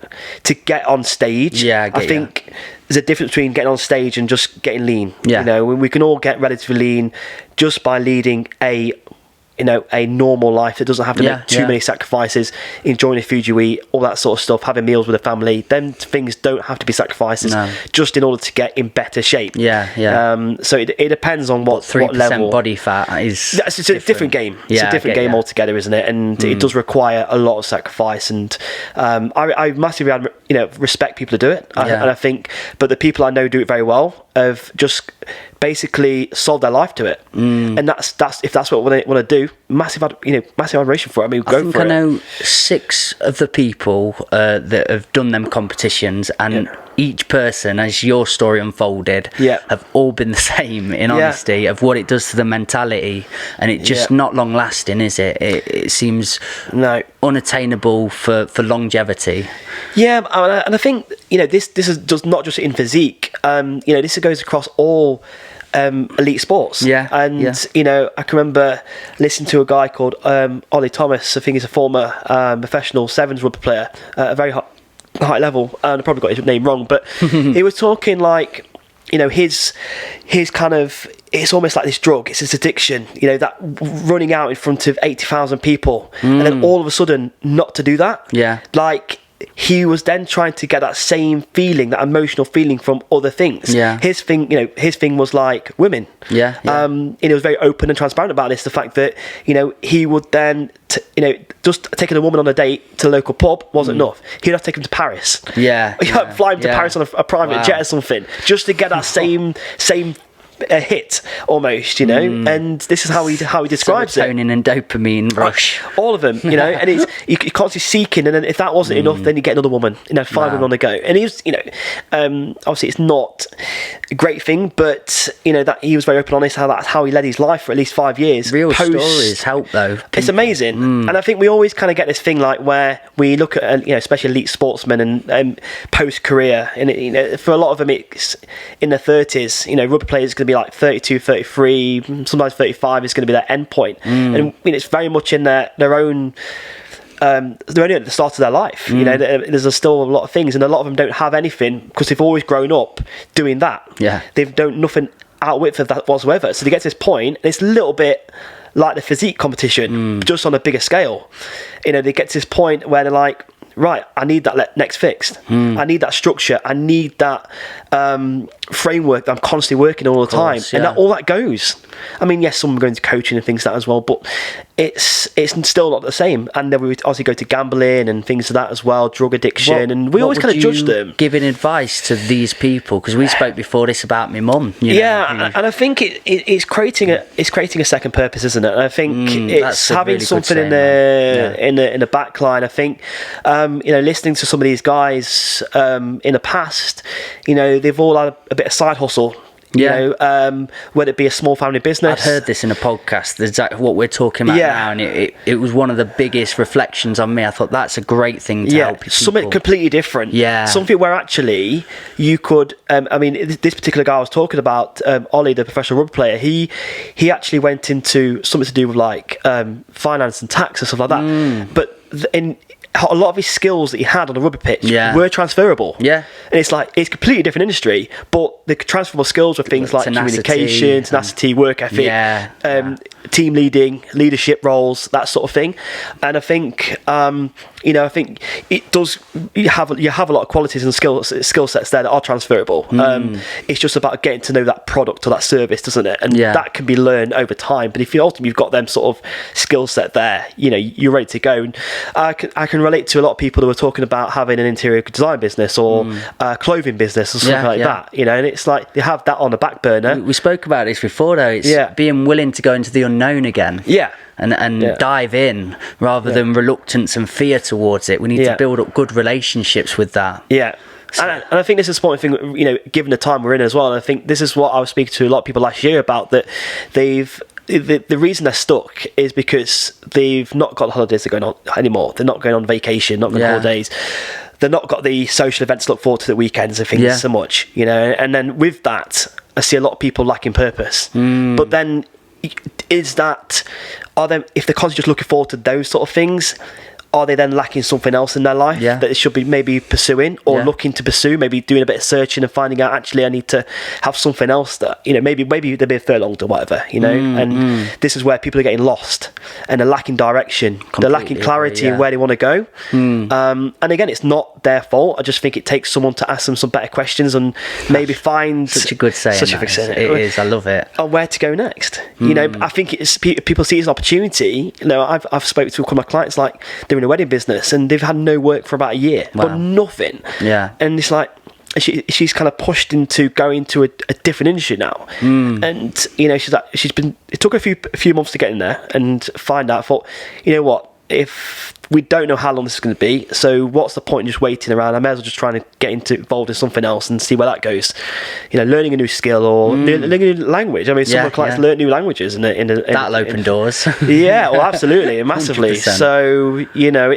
to get on stage. I think there's a difference between getting on stage and just getting lean. We can all get relatively lean just by leading a normal life that doesn't have to make too many sacrifices, enjoying the food you eat, all that sort of stuff, having meals with a family. Them things don't have to be sacrifices just in order to get in better shape. So it depends on what 3% level. Body fat is. It's a different game. It's a different game altogether, isn't it? And it does require a lot of sacrifice. And I massively respect people who do it. And I think, but the people I know do it very well have just basically sold their life to it, and that's if that's what they want to do, massive admiration for it. I mean, go for it. I know 6 of the people that have done them competitions, and each person, as your story unfolded, have all been the same in honesty of what it does to the mentality, and it just not long lasting, is it? It seems unattainable for longevity. And I think this is just not just in physique. This goes across all elite sports. I can remember listening to a guy called Ollie Thomas. I think he's a former professional sevens rugby player at a very high level, and I probably got his name wrong, but he was talking like his kind of, it's almost like this drug, it's this addiction, that running out in front of 80,000 people, and then all of a sudden not to do that. Like he was then trying to get that same feeling, that emotional feeling from other things. His thing was like women. He was very open and transparent about this. The fact that he would then just taking a woman on a date to the local pub wasn't enough. He'd have to take him to Paris. Fly him to Paris on a private jet or something, just to get that same a hit almost, and this is how he describes it. Serotonin and dopamine rush, all of them, and it's you're constantly seeking, and then if that wasn't enough, then you get another woman, 5 women on the go. And he was, obviously it's not a great thing, but that he was very open and honest how that's how he led his life for at least 5 years. Real stories help though. It's amazing. And I think we always kind of get this thing like where we look at especially elite sportsmen and post career, and for a lot of them it's in their 30s. Rugby players going to be like 32, 33, sometimes 35 is going to be their end point. And it's very much in their own they're only at the start of their life. There's still a lot of things, and a lot of them don't have anything because they've always grown up doing that. They've done nothing outwit for that whatsoever, so they get to this point, and it's a little bit like the physique competition, just on a bigger scale. They get to this point where they're like, right, I need that next fixed. I need that structure. I need that framework that I'm constantly working all the time. And all that goes. I mean, yes, some are going to coaching and things like that as well, but it's still not the same. And then we would obviously go to gambling and things like that as well, drug addiction, and we always kind of judge them. Giving advice to these people, because we spoke before this about my mum. And I think it's creating a second purpose, isn't it? And I think it's having really something in the back line. I think listening to some of these guys in the past, they've all had a bit of side hustle. Whether it be a small family business. I'd heard this in a podcast, exactly what we're talking about now, and it was one of the biggest reflections on me. I thought that's a great thing to help people. Something completely different. Something where actually you could, this particular guy I was talking about, Ollie, the professional rugby player, he actually went into something to do with like finance and tax and stuff like that. But a lot of his skills that he had on the rugby pitch were transferable. And it's like, it's a completely different industry, but the transferable skills were things like communication, tenacity, work ethic, team leadership roles, that sort of thing. And I think, I think it does, you have a lot of qualities and skill sets there that are transferable. It's just about getting to know that product or that service, doesn't it? And that can be learned over time. But if you've got them sort of skill set there, you're ready to go. And I can relate to a lot of people who are talking about having an interior design business or clothing business or something like that, and it's like they have that on the back burner. We spoke about this before though. It's being willing to go into the unknown again. And dive in rather than reluctance and fear towards it. We need to build up good relationships with that. And I think this is one thing, given the time we're in as well. And I think this is what I was speaking to a lot of people last year about, that the reason they're stuck is because they've not got the holidays that are going on anymore. They're not going on vacation, not going on holidays. They've not got the social events to look forward to, the weekends and things so much, and then with that, I see a lot of people lacking purpose. But then if they're constantly just looking forward to those sort of things, are they then lacking something else in their life that they should be maybe pursuing or looking to pursue, maybe doing a bit of searching and finding out, actually, I need to have something else that, maybe they've been furlonged or whatever, and this is where people are getting lost and they're lacking direction. They're lacking clarity in where they want to go. And again, it's not their fault. I just think it takes someone to ask them some better questions and maybe find such a good saying. It is. I love it. On where to go next. I think it's people see it as an opportunity. I've spoken to a couple of my clients, like they're in a wedding business and they've had no work for about a year, but nothing. And it's like she's kind of pushed into going to a different industry now. And she's like, it took a few months to get in there and find out. I thought, what, if we don't know how long this is going to be, so what's the point in just waiting around? I may as well just try and get involved in something else and see where that goes. Learning a new skill or learning a new language. I mean, some of my clients learn new languages that'll open doors. Absolutely, massively. 100%.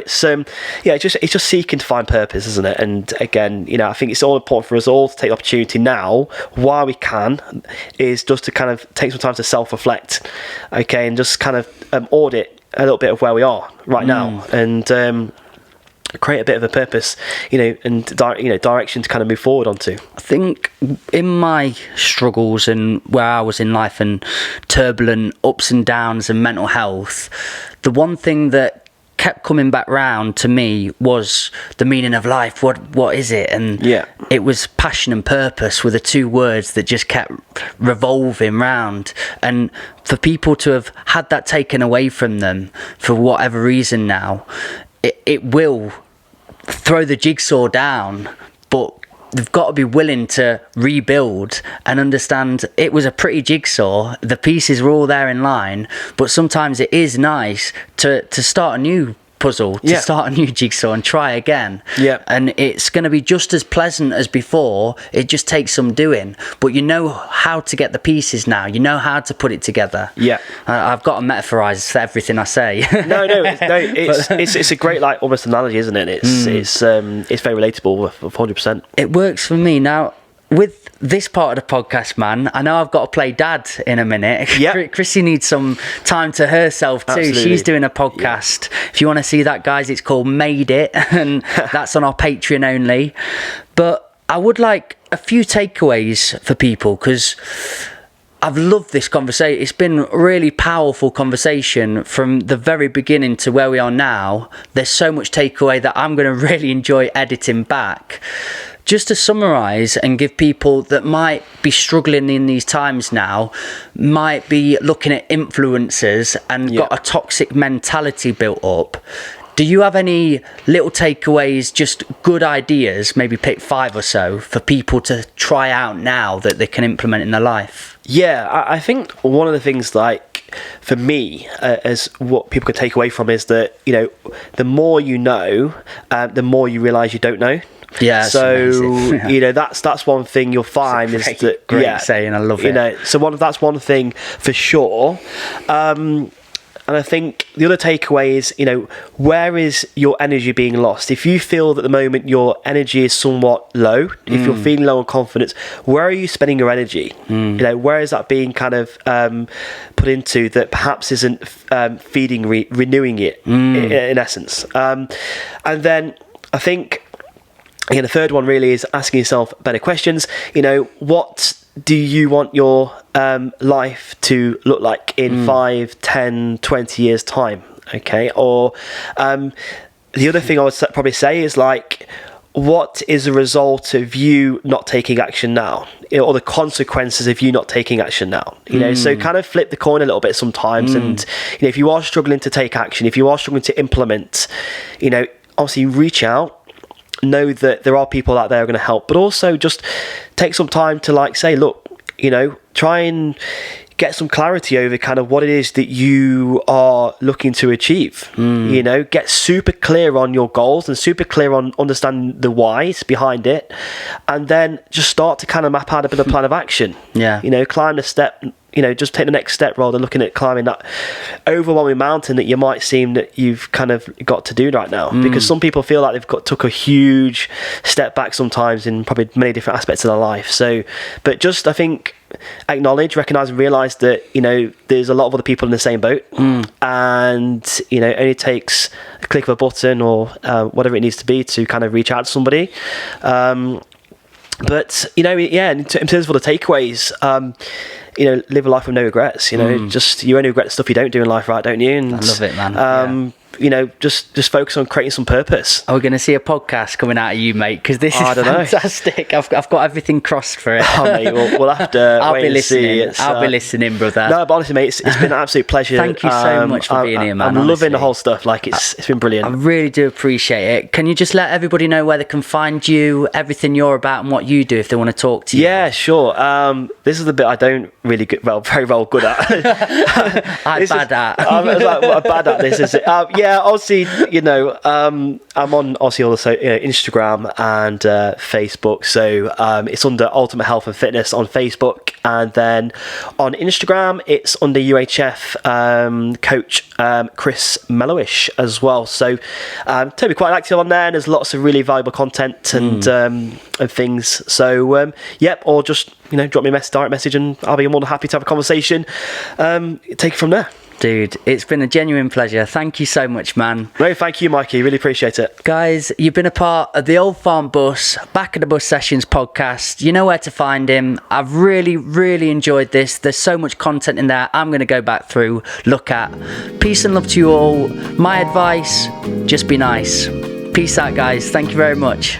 So it's just seeking to find purpose, isn't it? And again, I think it's all important for us all to take the opportunity now, while we can, is just to kind of take some time to self-reflect, and just kind of audit a little bit of where we are right now, and create a bit of a purpose, and direction to kind of move forward onto. I think in my struggles and where I was in life and turbulent ups and downs and mental health, the one thing that kept coming back round to me was the meaning of life. What is it? And it was passion and purpose were the two words that just kept revolving round. And for people to have had that taken away from them for whatever reason now, it will throw the jigsaw down, but they've got to be willing to rebuild and understand it was a pretty jigsaw. The pieces were all there in line, but sometimes it is nice to start a new puzzle, to start a new jigsaw and try again. And it's going to be just as pleasant as before. It just takes some doing, but you know how to get the pieces now. You know how to put it together. I've got to metaphorize everything I say. It's a great, like, almost analogy, isn't it? It's very relatable, 100%. It works for me now. With this part of the podcast, man, I know I've got to play dad in a minute. Chrissy needs some time to herself too. Absolutely. She's doing a podcast. If you want to see that, guys, it's called Made It, and that's on our Patreon only. But I would like a few takeaways for people, because I've loved this conversation. It's been a really powerful conversation from the very beginning to where we are now. There's so much takeaway that I'm going to really enjoy editing back. Just to summarise and give people that might be struggling in these times now, might be looking at influencers and got a toxic mentality built up. Do you have any little takeaways, just good ideas, maybe pick 5 or so, for people to try out now that they can implement in their life? Yeah, I think one of the things, like, for me, as what people could take away from is that, you know, the more you know, the more you realise you don't know. Yeah. So you know, that's one thing you'll find is that great saying. I love it. You know, so that's one thing for sure. And I think the other takeaway is, you know, where is your energy being lost? If you feel that at the moment your energy is somewhat low, if you're feeling low on confidence, where are you spending your energy? You know, where is that being kind of put into that perhaps isn't feeding, renewing it in essence? And then I think, again, the third one really is asking yourself better questions. You know, what do you want your life to look like in 5, 10, 20 years time? Okay. Or the other thing I would probably say is, like, what is the result of you not taking action now, or the consequences of you not taking action now? You know, so kind of flip the coin a little bit sometimes. And, you know, if you are struggling to take action, if you are struggling to implement, you know, obviously reach out. Know that there are people out there who are going to help, but also just take some time to, like, say, look, you know, try and get some clarity over kind of what it is that you are looking to achieve. You know, get super clear on your goals and super clear on understanding the whys behind it, and then just start to kind of map out a bit of plan of action. You know, climb the step. You know, just take the next step rather than looking at climbing that overwhelming mountain that you might seem that you've kind of got to do right now. Because some people feel like they've took a huge step back sometimes in probably many different aspects of their life. So, but just, I think, acknowledge, recognise and realise that, you know, there's a lot of other people in the same boat. And, you know, it only takes a click of a button or whatever it needs to be to kind of reach out to somebody. But, you know, yeah, in terms of all the takeaways, you know, live a life with no regrets. You know, just you only regret the stuff you don't do in life, right? Don't you? And, I love it, man. You know, just focus on creating some purpose. Are we going to see a podcast coming out of you, mate? Because this is fantastic. I've got everything crossed for it. Oh, mate, we'll have to I'll wait be and listening. see. I'll be listening, brother. No, but honestly, mate, it's been an absolute pleasure. Thank you so much for being here, man. I'm loving the whole stuff. Like, it's been brilliant. I really do appreciate it. Can you just let everybody know where they can find you, everything you're about, and what you do if they want to talk to you? Yeah, sure. This is the bit I don't really very well good at. I'm bad at. I'm bad at this. Is it? Yeah, obviously. You know, I'm on obviously also Instagram and Facebook. So it's under Ultimate Health and Fitness on Facebook, and then on Instagram it's under UHF coach Chris Melhuish as well. So totally quite active on there, and there's lots of really valuable content and things. So yep, or just, you know, drop me a direct message, and I'll be more than happy to have a conversation. Take it from there. Dude, it's been a genuine pleasure. Thank you so much, man. No, thank you, Mikey. Really appreciate it. Guys, you've been a part of the Old Farm Bus, Back of the Bus Sessions podcast. You know where to find him. I've really, really enjoyed this. There's so much content in there I'm going to go back through, look at. Peace and love to you all. My advice, just be nice. Peace out, guys. Thank you very much.